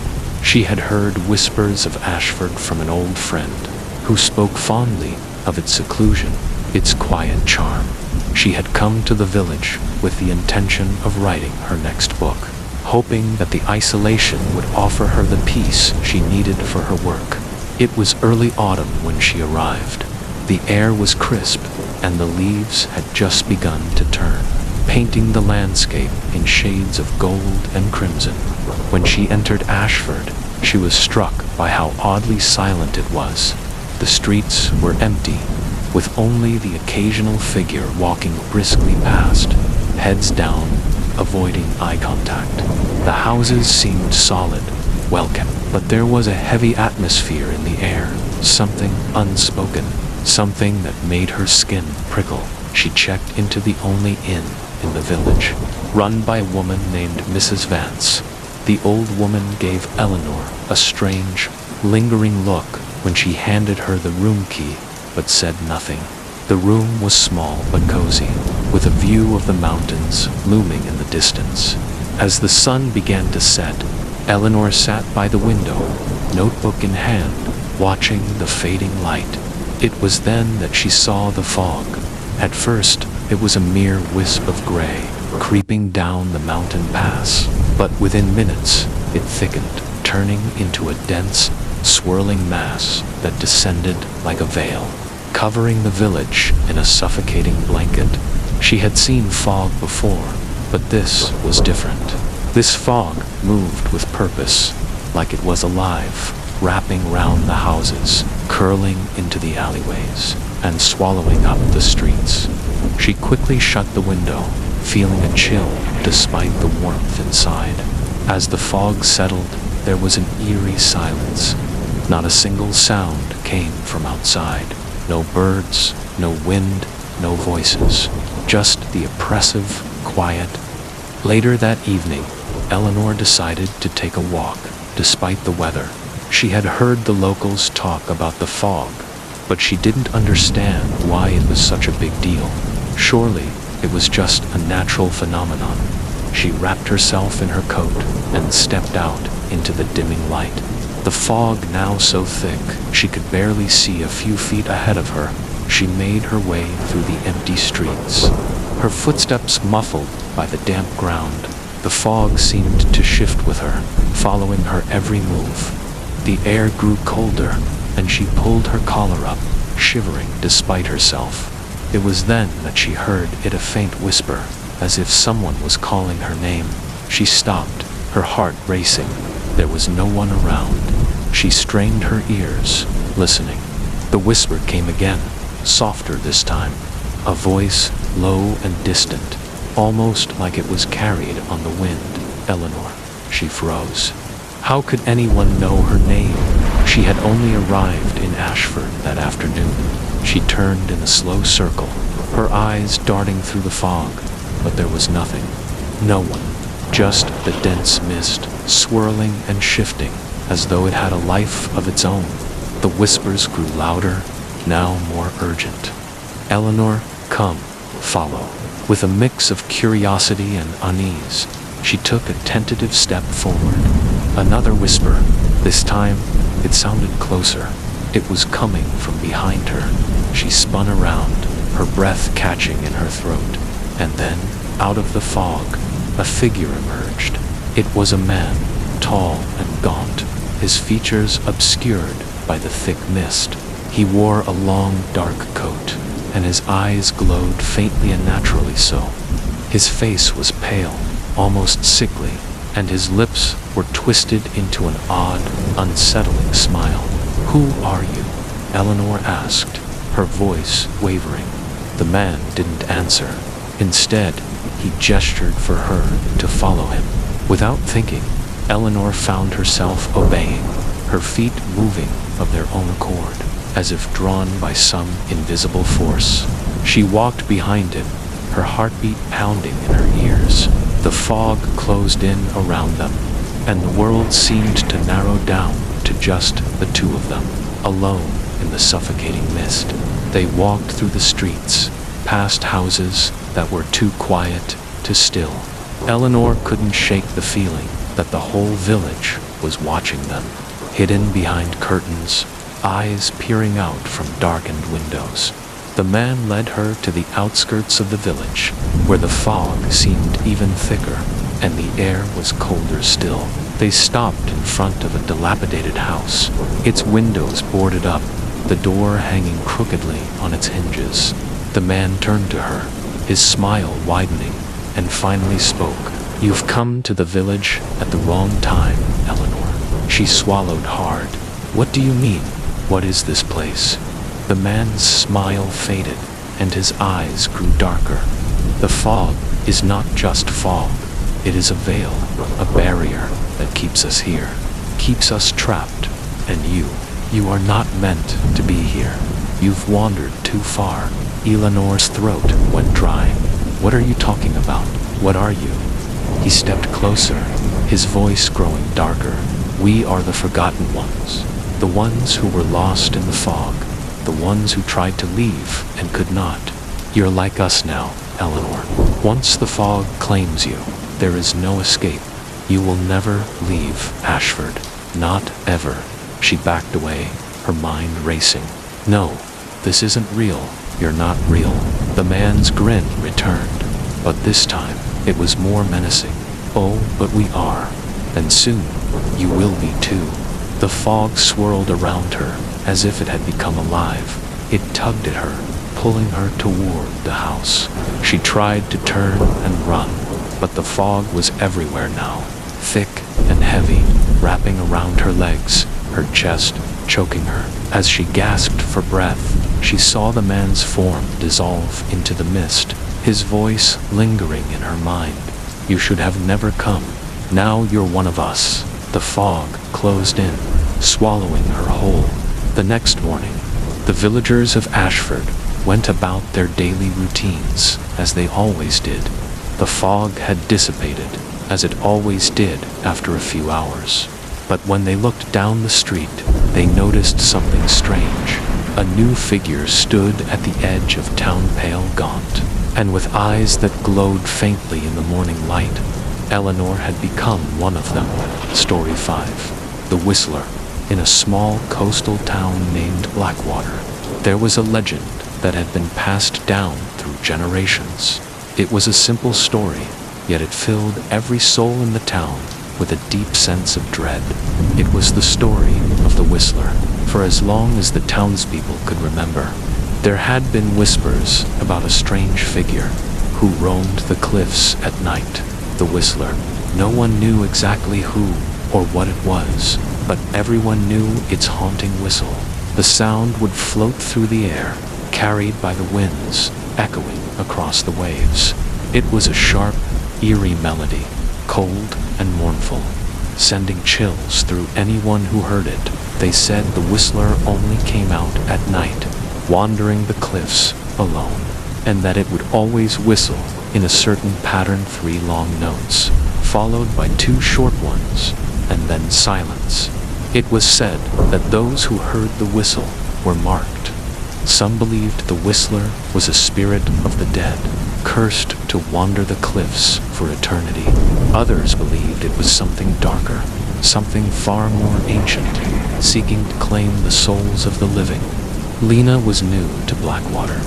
she had heard whispers of Ashford from an old friend who spoke fondly of its seclusion, its quiet charm. She had come to the village with the intention of writing her next book, hoping that the isolation would offer her the peace she needed for her work. It was early autumn when she arrived. The air was crisp, and the leaves had just begun to turn, painting the landscape in shades of gold and crimson. When she entered Ashford, she was struck by how oddly silent it was. The streets were empty, with only the occasional figure walking briskly past, heads down, avoiding eye contact. The houses seemed solid, well-kept, but there was a heavy atmosphere in the air, something unspoken, something that made her skin prickle. She checked into the only inn in the village, run by a woman named Mrs. Vance. The old woman gave Eleanor a strange, lingering look when she handed her the room key, but said nothing. The room was small but cozy, with a view of the mountains looming in the distance. As the sun began to set, Eleanor sat by the window, notebook in hand, watching the fading light. It was then that she saw the fog. At first, it was a mere wisp of gray, creeping down the mountain pass, but within minutes, it thickened, turning into a dense, swirling mass that descended like a veil, covering the village in a suffocating blanket. She had seen fog before, but this was different. This fog moved with purpose, like it was alive, wrapping round the houses, curling into the alleyways, and swallowing up the streets. She quickly shut the window, feeling a chill despite the warmth inside. As the fog settled, there was an eerie silence. Not a single sound came from outside. No birds, no wind, no voices. Just the oppressive quiet. Later that evening, Eleanor decided to take a walk, despite the weather. She had heard the locals talk about the fog, but she didn't understand why it was such a big deal. Surely, it was just a natural phenomenon. She wrapped herself in her coat and stepped out into the dimming light. The fog now so thick she could barely see a few feet ahead of her. She made her way through the empty streets, her footsteps muffled by the damp ground. The fog seemed to shift with her, following her every move. The air grew colder, and she pulled her collar up, shivering despite herself. It was then that she heard it, a faint whisper, as if someone was calling her name. She stopped, her heart racing. There was no one around. She strained her ears, listening. The whisper came again, softer this time. A voice, low and distant, almost like it was carried on the wind. Eleanor. She froze. How could anyone know her name? She had only arrived in Ashford that afternoon. She turned in a slow circle, her eyes darting through the fog, but there was nothing. No one. Just the dense mist, swirling and shifting, as though it had a life of its own. The whispers grew louder, now more urgent. Eleanor, come, follow. With a mix of curiosity and unease, she took a tentative step forward. Another whisper. This time, it sounded closer. It was coming from behind her. She spun around, her breath catching in her throat. And then, out of the fog, a figure emerged. It was a man, tall and gaunt, his features obscured by the thick mist. He wore a long, dark coat, and his eyes glowed faintly and naturally so. His face was pale, almost sickly, and his lips were twisted into an odd, unsettling smile. "Who are you?" Eleanor asked, her voice wavering. The man didn't answer. Instead, he gestured for her to follow him. Without thinking, Eleanor found herself obeying, her feet moving of their own accord, as if drawn by some invisible force. She walked behind him, her heartbeat pounding in her ears. The fog closed in around them, and the world seemed to narrow down to just the two of them, alone in the suffocating mist. They walked through the streets, past houses that were too quiet to still. Eleanor couldn't shake the feeling that the whole village was watching them, hidden behind curtains, eyes peering out from darkened windows. The man led her to the outskirts of the village, where the fog seemed even thicker, and the air was colder still. They stopped in front of a dilapidated house, its windows boarded up, the door hanging crookedly on its hinges. The man turned to her, his smile widening, and finally spoke. "You've come to the village at the wrong time, Eleanor." She swallowed hard. "What do you mean? What is this place?" The man's smile faded, and his eyes grew darker. "The fog is not just fog. It is a veil, a barrier that keeps us here, keeps us trapped. And you are not meant to be here. You've wandered too far." Eleanor's throat went dry. "What are you talking about? What are you?" He stepped closer, his voice growing darker. "We are the forgotten ones. The ones who were lost in the fog, the ones who tried to leave and could not. You're like us now, Eleanor. Once the fog claims you, there is no escape. You will never leave Ashford. Not ever. She backed away, her mind racing. No, this isn't real. You're not real. The man's grin returned, but this time it was more menacing. Oh, but we are. And soon, you will be too. The fog swirled around her as if it had become alive. It tugged at her, pulling her toward the house. She tried to turn and run, but the fog was everywhere now, thick and heavy, wrapping around her legs, her chest, choking her. As she gasped for breath, she saw the man's form dissolve into the mist, his voice lingering in her mind. You should have never come. Now you're one of us. The fog closed in, swallowing her whole. The next morning, the villagers of Ashford went about their daily routines as they always did. The fog had dissipated, as it always did after a few hours. But when they looked down the street, they noticed something strange. A new figure stood at the edge of town, pale, gaunt, and with eyes that glowed faintly in the morning light. Eleanor had become one of them. Story 5. The Whistler. In a small coastal town named Blackwater, there was a legend that had been passed down through generations. It was a simple story, yet it filled every soul in the town with a deep sense of dread. It was the story of the Whistler. For as long as the townspeople could remember, there had been whispers about a strange figure who roamed the cliffs at night. The Whistler. No one knew exactly who or what it was, but everyone knew its haunting whistle. The sound would float through the air, carried by the winds, echoing across the waves. It was a sharp, eerie melody, cold and mournful, sending chills through anyone who heard it. They said the Whistler only came out at night, wandering the cliffs alone, and that it would always whistle in a certain pattern, 3 long notes, followed by 2 short ones, and then silence. It was said that those who heard the whistle were marked. Some believed the Whistler was a spirit of the dead, cursed to wander the cliffs for eternity. Others believed it was something darker, something far more ancient, seeking to claim the souls of the living. Lena was new to Blackwater.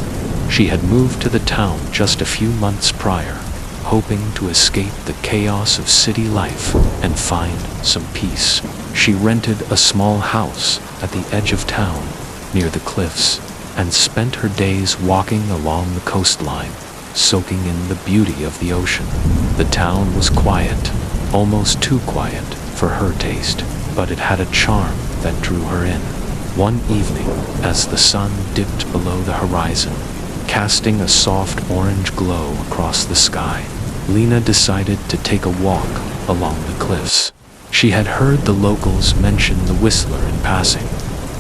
She had moved to the town just a few months prior, hoping to escape the chaos of city life and find some peace. She rented a small house at the edge of town, near the cliffs, and spent her days walking along the coastline, soaking in the beauty of the ocean. The town was quiet, almost too quiet for her taste, but it had a charm that drew her in. One evening, as the sun dipped below the horizon, casting a soft orange glow across the sky, Lena decided to take a walk along the cliffs. She had heard the locals mention the Whistler in passing,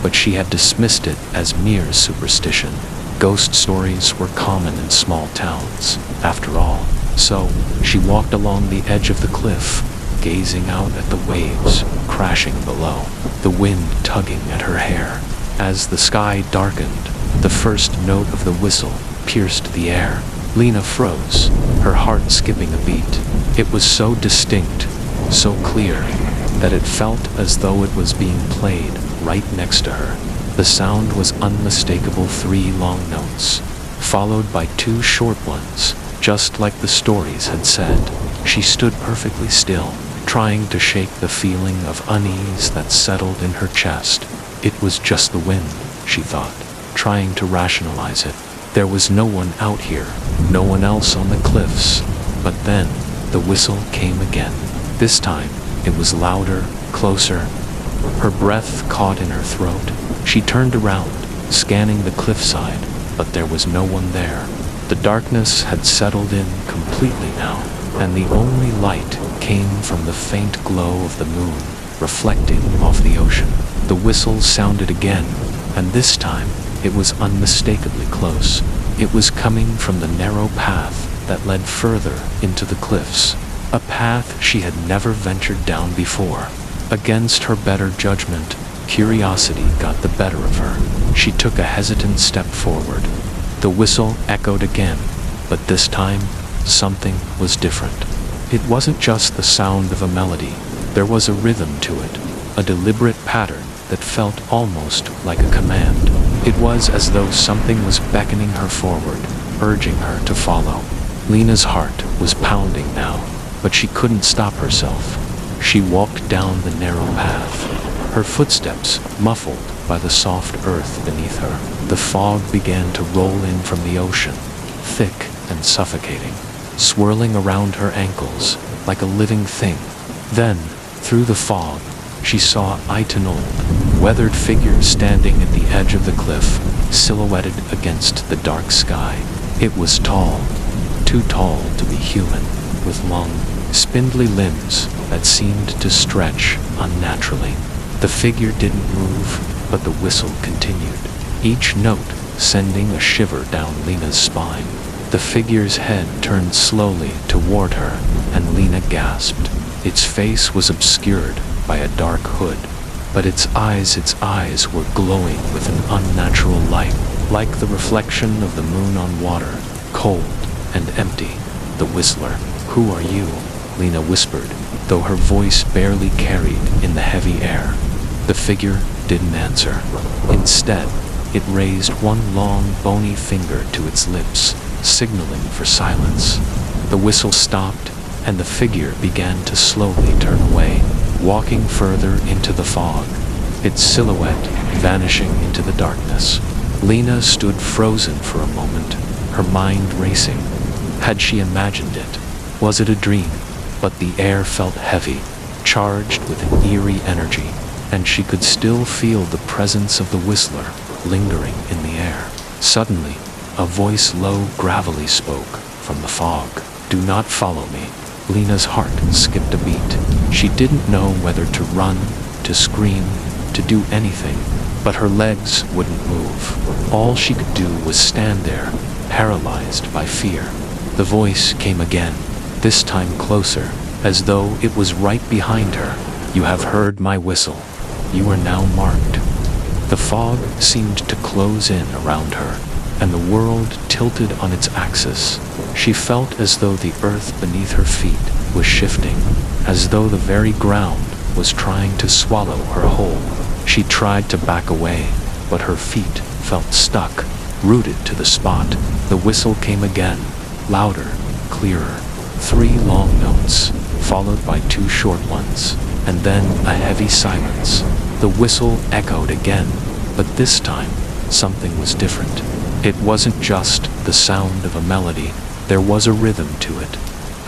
but she had dismissed it as mere superstition. Ghost stories were common in small towns, after all. So, she walked along the edge of the cliff, gazing out at the waves crashing below, the wind tugging at her hair. As the sky darkened, the first note of the whistle pierced the air. Lena froze, her heart skipping a beat. It was so distinct, so clear, that it felt as though it was being played right next to her. The sound was unmistakable, 3 long notes, followed by 2 short ones, just like the stories had said. She stood perfectly still, trying to shake the feeling of unease that settled in her chest. It was just the wind, she thought, trying to rationalize it. There was no one out here, no one else on the cliffs. But then, the whistle came again. This time, it was louder, closer. Her breath caught in her throat. She turned around, scanning the cliffside, but there was no one there. The darkness had settled in completely now, and the only light came from the faint glow of the moon, reflecting off the ocean. The whistle sounded again, and this time it was unmistakably close. It was coming from the narrow path that led further into the cliffs, a path she had never ventured down before. Against her better judgment, Curiosity got the better of her. She took a hesitant step forward. The whistle echoed again, but this time, something was different. It wasn't just the sound of a melody. There was a rhythm to it, a deliberate pattern that felt almost like a command. It was as though something was beckoning her forward, urging her to follow. Lena's heart was pounding now, but she couldn't stop herself. She walked down the narrow path, her footsteps muffled by the soft earth beneath her. The fog began to roll in from the ocean, thick and suffocating, swirling around her ankles like a living thing. Then, through the fog, she saw an old, weathered figure standing at the edge of the cliff, silhouetted against the dark sky. It was tall, too tall to be human, with long, spindly limbs that seemed to stretch unnaturally. The figure didn't move, but the whistle continued, each note sending a shiver down Lena's spine. The figure's head turned slowly toward her, and Lena gasped. Its face was obscured by a dark hood, but its eyes were glowing with an unnatural light, like the reflection of the moon on water, cold and empty. The Whistler. "Who are you?" Lena whispered, though her voice barely carried in the heavy air. The figure didn't answer. Instead, it raised one long, bony finger to its lips, signaling for silence. The whistle stopped, and the figure began to slowly turn away, walking further into the fog, its silhouette vanishing into the darkness. Lena stood frozen for a moment, her mind racing. Had she imagined it? Was it a dream? But the air felt heavy, charged with an eerie energy, and she could still feel the presence of the Whistler lingering in the air. Suddenly, a voice low, gravelly spoke from the fog. "Do not follow me." Lena's heart skipped a beat. She didn't know whether to run, to scream, to do anything, but her legs wouldn't move. All she could do was stand there, paralyzed by fear. The voice came again, this time closer, as though it was right behind her. "You have heard my whistle. You are now marked." The fog seemed to close in around her, and the world tilted on its axis. She felt as though the earth beneath her feet was shifting, as though the very ground was trying to swallow her whole. She tried to back away, but her feet felt stuck, rooted to the spot. The whistle came again, louder, clearer. 3 long notes, followed by 2 short ones, and then a heavy silence. The whistle echoed again, but this time, something was different. It wasn't just the sound of a melody. There was a rhythm to it,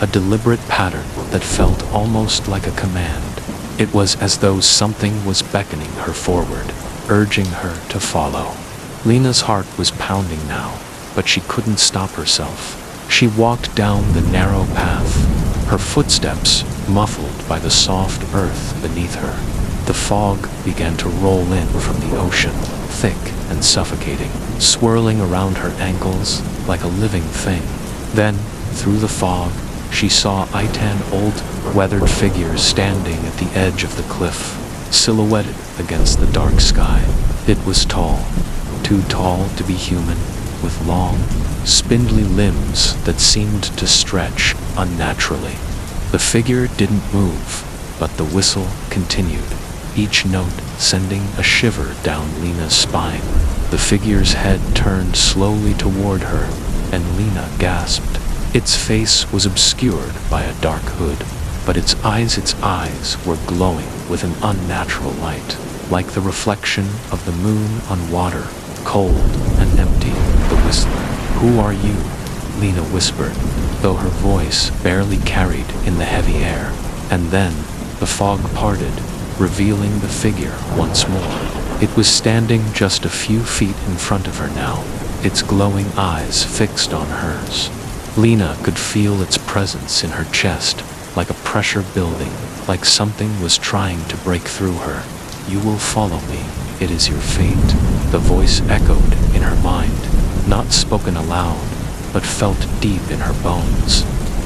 a deliberate pattern that felt almost like a command. It was as though something was beckoning her forward, urging her to follow. Lena's heart was pounding now, but she couldn't stop herself. She walked down the narrow path, her footsteps muffled by the soft earth beneath her. The fog began to roll in from the ocean, thick and suffocating, swirling around her ankles like a living thing. Then, through the fog, she saw an old, weathered figure standing at the edge of the cliff, silhouetted against the dark sky. It was tall, too tall to be human, with long, spindly limbs that seemed to stretch unnaturally. The figure didn't move, but the whistle continued, each note sending a shiver down Lena's spine. The figure's head turned slowly toward her, and Lena gasped. Its face was obscured by a dark hood, but its eyes were glowing with an unnatural light, like the reflection of the moon on water, cold and empty. The Whistler. "Who are you?" Lena whispered, though her voice barely carried in the heavy air. And then, the fog parted, revealing the figure once more. It was standing just a few feet in front of her now, its glowing eyes fixed on hers. Lena could feel its presence in her chest, like a pressure building, like something was trying to break through her. "You will follow me. It is your fate." The voice echoed in her mind, not spoken aloud, but felt deep in her bones.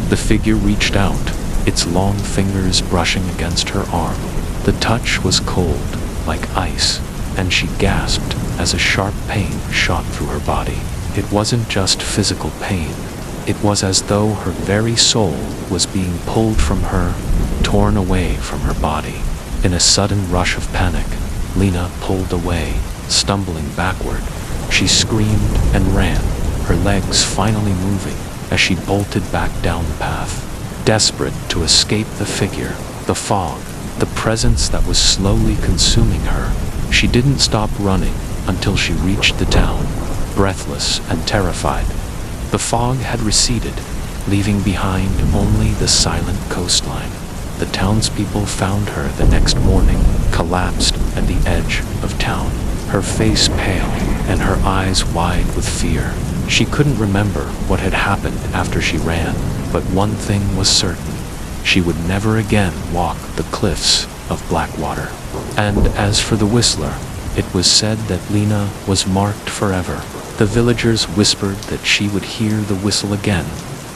The figure reached out, its long fingers brushing against her arm. The touch was cold, like ice, and she gasped as a sharp pain shot through her body. It wasn't just physical pain. It was as though her very soul was being pulled from her, torn away from her body. In a sudden rush of panic, Lena pulled away, stumbling backward. She screamed and ran, her legs finally moving as she bolted back down the path. Desperate to escape the figure, the fog, the presence that was slowly consuming her, she didn't stop running until she reached the town, breathless and terrified. The fog had receded, leaving behind only the silent coastline. The townspeople found her the next morning, collapsed at the edge of town, her face pale and her eyes wide with fear. She couldn't remember what had happened after she ran, but one thing was certain. She would never again walk the cliffs of Blackwater. And as for the Whistler, it was said that Lena was marked forever. The villagers whispered that she would hear the whistle again,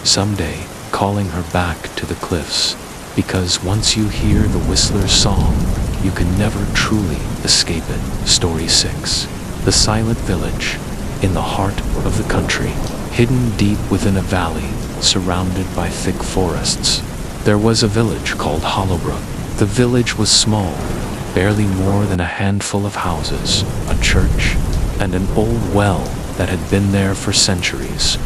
someday, calling her back to the cliffs. Because once you hear the Whistler's song, you can never truly escape it. Story 6. The Silent Village. In the heart of the country, hidden deep within a valley, surrounded by thick forests, there was a village called Hollowbrook. The village was small, barely more than a handful of houses, a church, and an old well that had been there for centuries.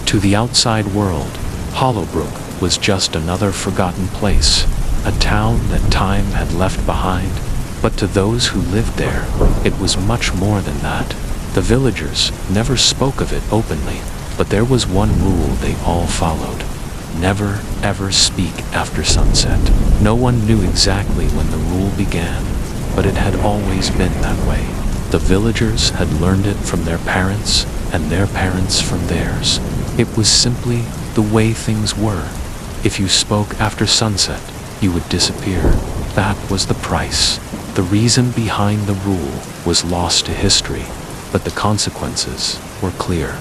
To the outside world, Hollowbrook was just another forgotten place, a town that time had left behind. But to those who lived there, it was much more than that. The villagers never spoke of it openly, but there was one rule they all followed. Never, ever speak after sunset. No one knew exactly when the rule began, but it had always been that way. The villagers had learned it from their parents, and their parents from theirs. It was simply the way things were. If you spoke after sunset, you would disappear. That was the price. The reason behind the rule was lost to history, but the consequences were clear.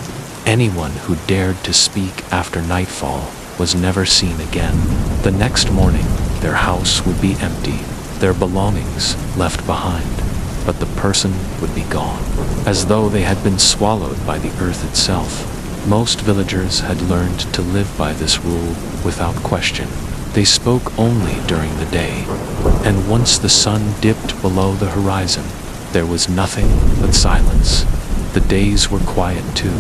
Anyone who dared to speak after nightfall was never seen again. The next morning, their house would be empty, their belongings left behind, but the person would be gone, as though they had been swallowed by the earth itself. Most villagers had learned to live by this rule without question. They spoke only during the day, and once the sun dipped below the horizon, there was nothing but silence. The days were quiet too,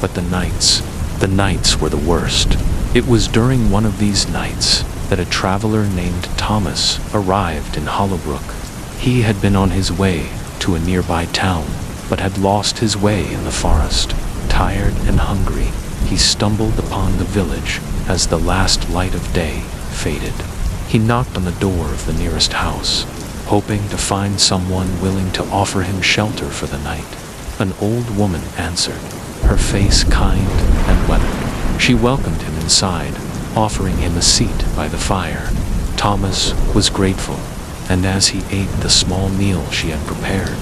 but the nights were the worst. It was during one of these nights that a traveler named Thomas arrived in Hollowbrook. He had been on his way to a nearby town, but had lost his way in the forest. Tired and hungry, he stumbled upon the village as the last light of day faded. He knocked on the door of the nearest house, hoping to find someone willing to offer him shelter for the night. An old woman answered, her face kind and weathered. She welcomed him inside, offering him a seat by the fire. Thomas was grateful, and as he ate the small meal she had prepared,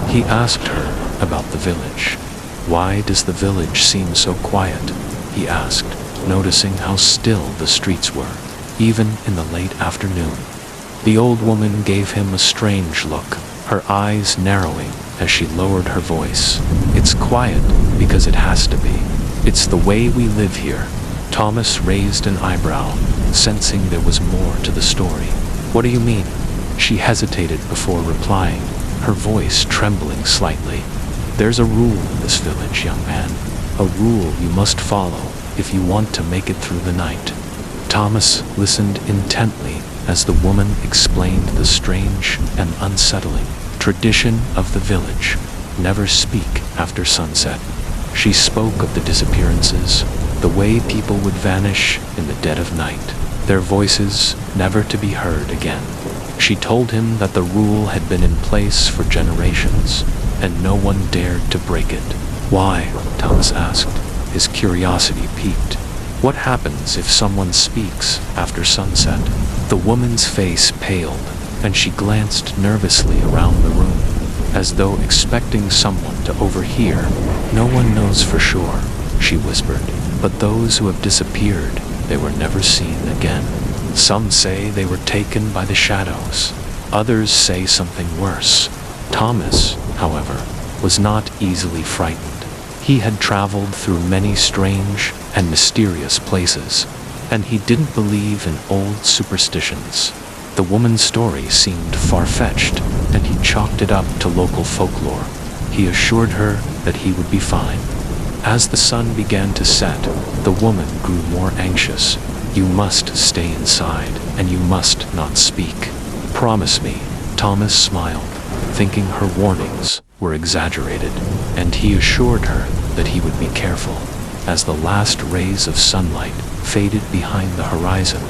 he asked her about the village. "Why does the village seem so quiet?" he asked, noticing how still the streets were, even in the late afternoon. The old woman gave him a strange look, her eyes narrowing as she lowered her voice. "It's quiet because it has to be. It's the way we live here." Thomas raised an eyebrow, sensing there was more to the story. "What do you mean?" She hesitated before replying, her voice trembling slightly. "There's a rule in this village, young man. A rule you must follow if you want to make it through the night." Thomas listened intently as the woman explained the strange and unsettling tradition of the village. Never speak after sunset. She spoke of the disappearances, the way people would vanish in the dead of night, their voices never to be heard again. She told him that the rule had been in place for generations, and no one dared to break it. "Why?" Thomas asked, his curiosity piqued. "What happens if someone speaks after sunset?" The woman's face paled, and she glanced nervously around the room, as though expecting someone to overhear. "No one knows for sure," she whispered, "but those who have disappeared, they were never seen again. Some say they were taken by the shadows. Others say something worse, Thomas, however, was not easily frightened. He had traveled through many strange and mysterious places, and he didn't believe in old superstitions. The woman's story seemed far-fetched, and he chalked it up to local folklore. He assured her that he would be fine. As the sun began to set, the woman grew more anxious. "You must stay inside, and you must not speak. Promise me." Thomas smiled, thinking her warnings were exaggerated, and he assured her that he would be careful. As the last rays of sunlight faded behind the horizon,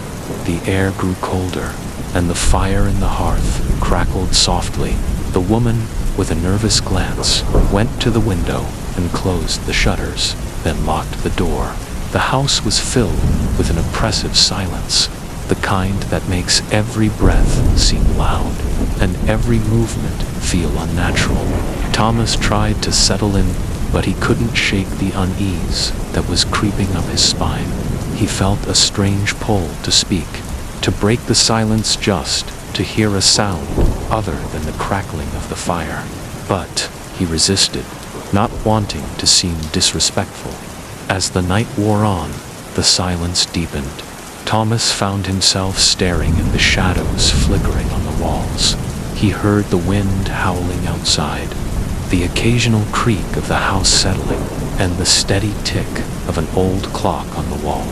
the air grew colder, and the fire in the hearth crackled softly. The woman, with a nervous glance, went to the window and closed the shutters, then locked the door. The house was filled with an oppressive silence, the kind that makes every breath seem loud and every movement feel unnatural. Thomas tried to settle in, but he couldn't shake the unease that was creeping up his spine. He felt a strange pull to speak, to break the silence, just to hear a sound other than the crackling of the fire. But he resisted, not wanting to seem disrespectful. As the night wore on, the silence deepened. Thomas found himself staring at the shadows flickering on the walls. He heard the wind howling outside, the occasional creak of the house settling, and the steady tick of an old clock on the wall.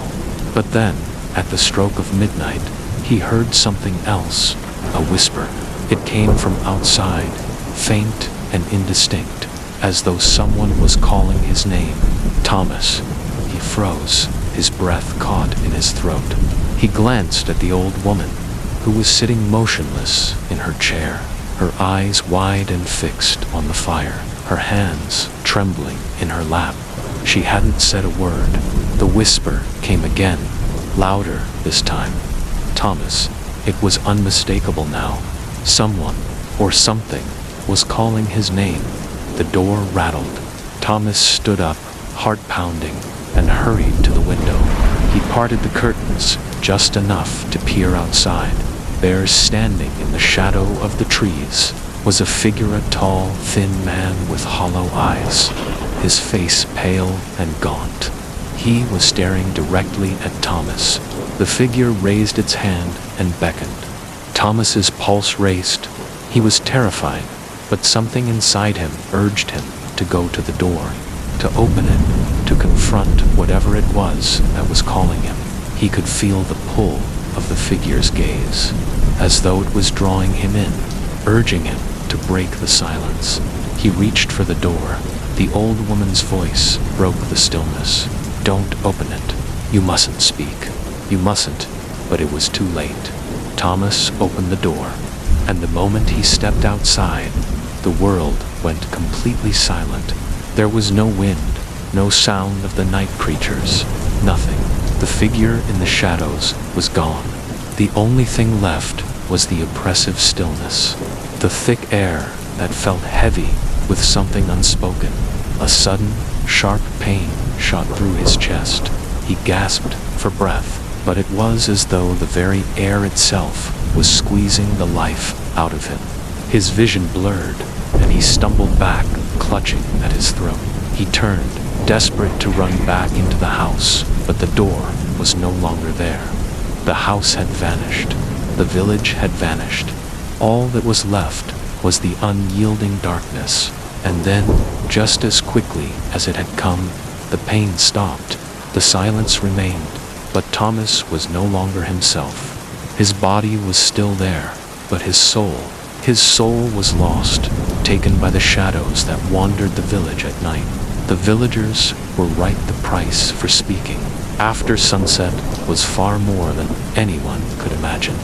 But then, at the stroke of midnight, he heard something else, a whisper. It came from outside, faint and indistinct, as though someone was calling his name. Thomas. He froze, his breath caught in his throat. He glanced at the old woman, who was sitting motionless in her chair, her eyes wide and fixed on the fire, her hands trembling in her lap. She hadn't said a word. The whisper came again, louder this time. Thomas. It was unmistakable now. Someone, or something, was calling his name. The door rattled. Thomas stood up, heart pounding, and hurried to the window. He parted the curtains just enough to peer outside. There, standing in the shadow of the trees, was a figure, a tall, thin man with hollow eyes, his face pale and gaunt. He was staring directly at Thomas. The figure raised its hand and beckoned. Thomas's pulse raced. He was terrified, but something inside him urged him to go to the door, to open it, to confront whatever it was that was calling him. He could feel the pull of the figure's gaze, as though it was drawing him in, urging him to break the silence. He reached for the door. The old woman's voice broke the stillness. "Don't open it. You mustn't speak. You mustn't." But it was too late. Thomas opened the door, and the moment he stepped outside, the world went completely silent. There was no wind, no sound of the night creatures, nothing. The figure in the shadows was gone. The only thing left was the oppressive stillness, the thick air that felt heavy with something unspoken. A sudden, sharp pain shot through his chest. He gasped for breath, but it was as though the very air itself was squeezing the life out of him. His vision blurred, and he stumbled back, clutching at his throat. He turned, desperate to run back into the house, but the door was no longer there. The house had vanished. The village had vanished. All that was left was the unyielding darkness. And then, just as quickly as it had come, the pain stopped. The silence remained, but Thomas was no longer himself. His body was still there, but his soul was lost, taken by the shadows that wandered the village at night. The villagers were right the price for speaking. After sunset was far more than anyone could imagine.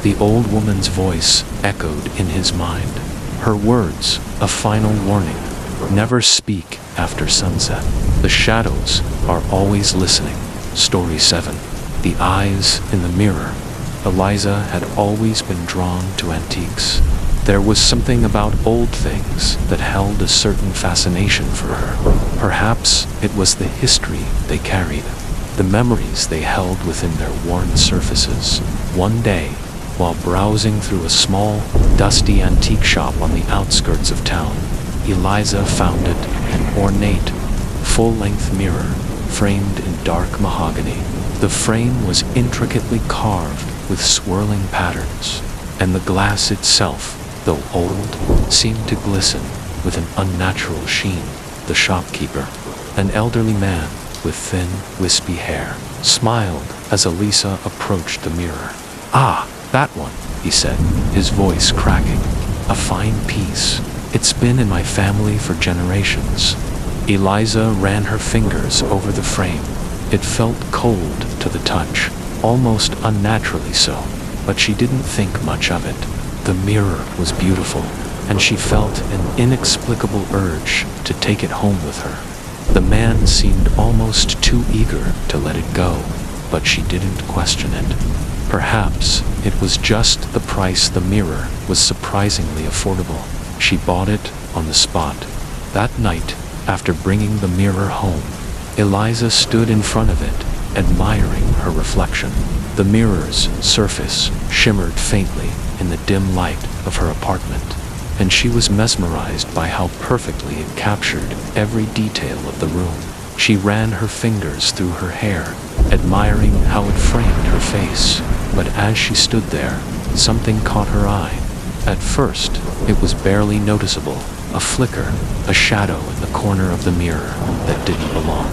The old woman's voice echoed in his mind. Her words, a final warning: never speak after sunset. The shadows are always listening. Story 7. The Eyes in the Mirror. Eliza had always been drawn to antiques. There was something about old things that held a certain fascination for her. Perhaps it was the history they carried, the memories they held within their worn surfaces. One day, While browsing through a small, dusty antique shop on the outskirts of town, Eliza found it, an ornate, full-length mirror framed in dark mahogany. The frame was intricately carved with swirling patterns, and the glass itself, though old, seemed to glisten with an unnatural sheen. The shopkeeper, an elderly man with thin, wispy hair, smiled as Elisa approached the mirror. "Ah, that one," he said, his voice cracking. "A fine piece. It's been in my family for generations." Eliza ran her fingers over the frame. It felt cold to the touch, almost unnaturally so, but she didn't think much of it. The mirror was beautiful, and she felt an inexplicable urge to take it home with her. The man seemed almost too eager to let it go, but she didn't question it. Perhaps it was just the price. The mirror was surprisingly affordable. She bought it on the spot. That night, after bringing the mirror home, Eliza stood in front of it, admiring her reflection. The mirror's surface shimmered faintly in the dim light of her apartment, and she was mesmerized by how perfectly it captured every detail of the room. She ran her fingers through her hair, admiring how it framed her face. But as she stood there, something caught her eye. At first, it was barely noticeable, a flicker, a shadow in the corner of the mirror that didn't belong.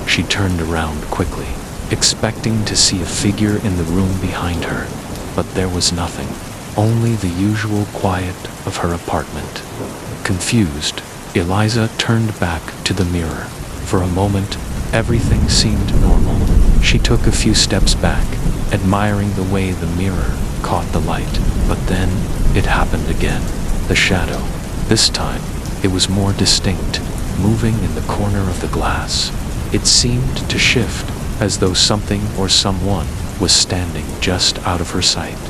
She turned around quickly, expecting to see a figure in the room behind her, but there was nothing, only the usual quiet of her apartment. Confused, Eliza turned back to the mirror. For a moment, everything seemed normal. She took a few steps back, admiring the way the mirror caught the light. But then, it happened again. The shadow. This time, it was more distinct, moving in the corner of the glass. It seemed to shift, as though something or someone was standing just out of her sight.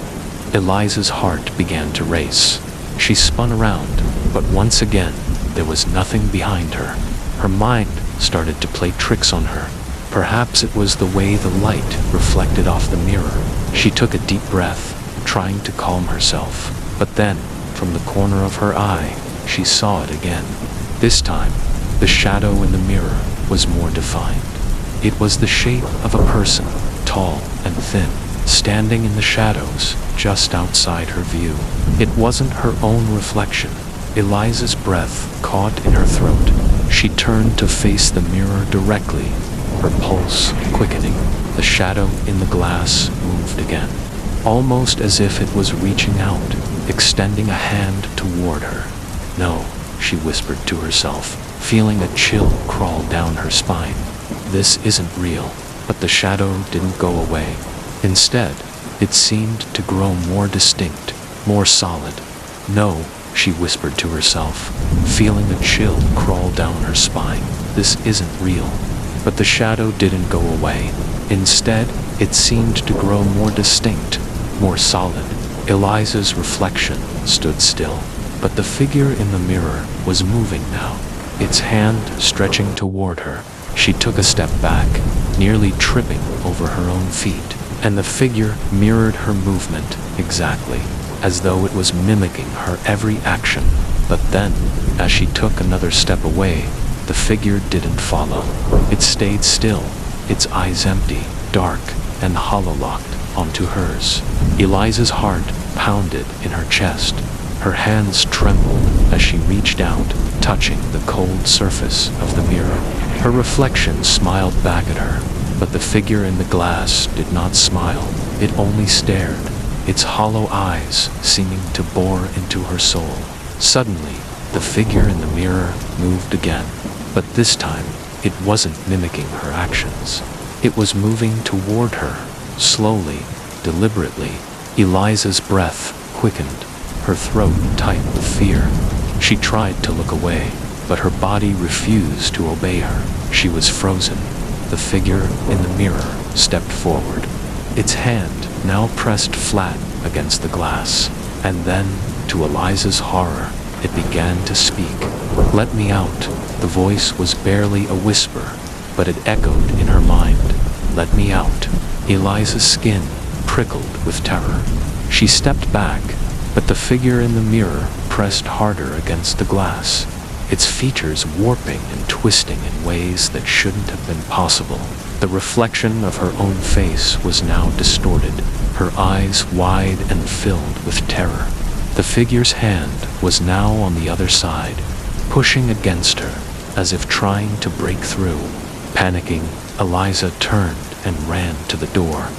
Eliza's heart began to race. She spun around, but once again, there was nothing behind her. Her mind started to play tricks on her. Perhaps it was the way the light reflected off the mirror. She took a deep breath, trying to calm herself. But then, from the corner of her eye, she saw it again. This time, the shadow in the mirror was more defined. It was the shape of a person, tall and thin, standing in the shadows just outside her view. It wasn't her own reflection. Eliza's breath caught in her throat. She turned to face the mirror directly, her pulse quickening. The shadow in the glass moved again, almost as if it was reaching out, extending a hand toward her. "No," she whispered to herself, feeling a chill crawl down her spine. "This isn't real." But the shadow didn't go away. Instead, it seemed to grow more distinct, more solid. "No," she whispered to herself, feeling a chill crawl down her spine. "This isn't real." But the shadow didn't go away. Instead, it seemed to grow more distinct, more solid. Eliza's reflection stood still, but the figure in the mirror was moving now, its hand stretching toward her. She took a step back, nearly tripping over her own feet, and the figure mirrored her movement exactly, as though it was mimicking her every action. But then, as she took another step away, the figure didn't follow. It stayed still, its eyes empty, dark, and hollow-locked onto hers. Eliza's heart pounded in her chest. Her hands trembled as she reached out, touching the cold surface of the mirror. Her reflection smiled back at her, but the figure in the glass did not smile. It only stared, its hollow eyes seeming to bore into her soul. Suddenly, the figure in the mirror moved again, but this time, it wasn't mimicking her actions. It was moving toward her, slowly, deliberately. Eliza's breath quickened, her throat tight with fear. She tried to look away, but her body refused to obey her. She was frozen. The figure in the mirror stepped forward, its hand now pressed flat against the glass. And then, to Eliza's horror, it began to speak. "Let me out." The voice was barely a whisper, but it echoed in her mind. "Let me out." Eliza's skin prickled with terror. She stepped back, but the figure in the mirror pressed harder against the glass, its features warping and twisting in ways that shouldn't have been possible. The reflection of her own face was now distorted, her eyes wide and filled with terror. The figure's hand was now on the other side, pushing against her, as if trying to break through. Panicking, Eliza turned and ran to the door,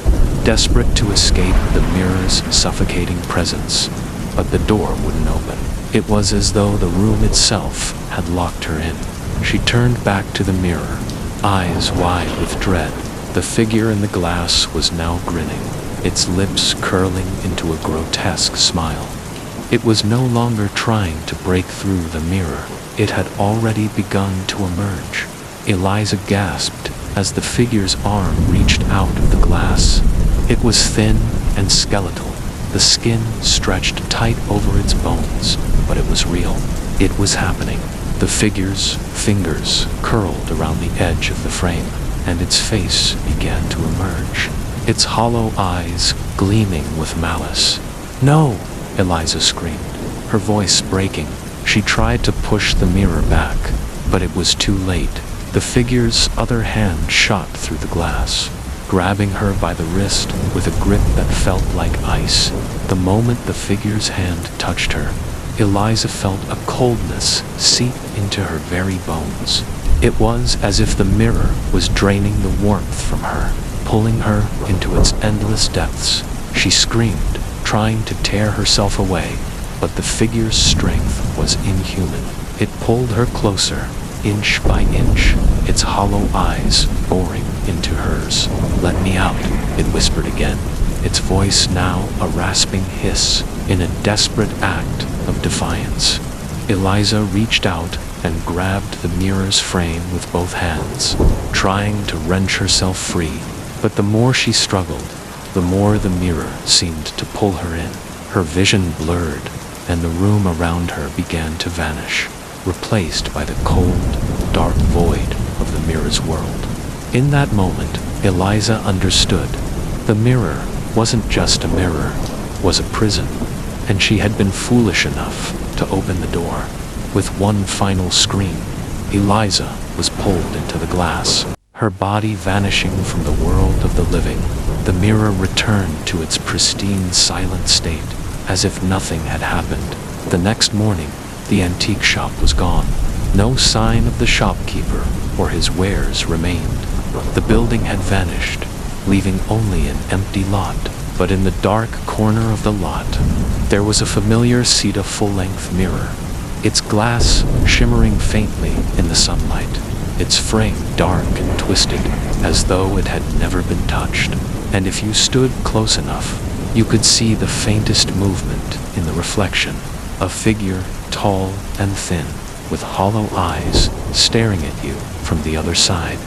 desperate to escape the mirror's suffocating presence. But the door wouldn't open. It was as though the room itself had locked her in. She turned back to the mirror, eyes wide with dread. The figure in the glass was now grinning, its lips curling into a grotesque smile. It was no longer trying to break through the mirror. It had already begun to emerge. Eliza gasped as the figure's arm reached out of the glass. It was thin and skeletal, the skin stretched tight over its bones, but it was real. It was happening. The figure's fingers curled around the edge of the frame, and its face began to emerge, its hollow eyes gleaming with malice. "No!" Eliza screamed, her voice breaking. She tried to push the mirror back, but it was too late. The figure's other hand shot through the glass, grabbing her by the wrist with a grip that felt like ice. The moment the figure's hand touched her, Eliza felt a coldness seep into her very bones. It was as if the mirror was draining the warmth from her, pulling her into its endless depths. She screamed, trying to tear herself away, but the figure's strength was inhuman. It pulled her closer, inch by inch, its hollow eyes boring into hers. "Let me out," it whispered again, its voice now a rasping hiss in a desperate act of defiance. Eliza reached out and grabbed the mirror's frame with both hands, trying to wrench herself free. But the more she struggled, the more the mirror seemed to pull her in. Her vision blurred, and the room around her began to vanish, replaced by the cold, dark void of the mirror's world. In that moment, Eliza understood. The mirror wasn't just a mirror, was a prison, and she had been foolish enough to open the door. With one final scream, Eliza was pulled into the glass, her body vanishing from the world of the living. The mirror returned to its pristine, silent state, as if nothing had happened. The next morning, the antique shop was gone. No sign of the shopkeeper or his wares remained. The building had vanished, leaving only an empty lot. But in the dark corner of the lot, there was a familiar cedar full-length mirror, its glass shimmering faintly in the sunlight, its frame dark and twisted, as though it had never been touched. And if you stood close enough, you could see the faintest movement in the reflection. A figure, tall and thin, with hollow eyes, staring at you from the other side.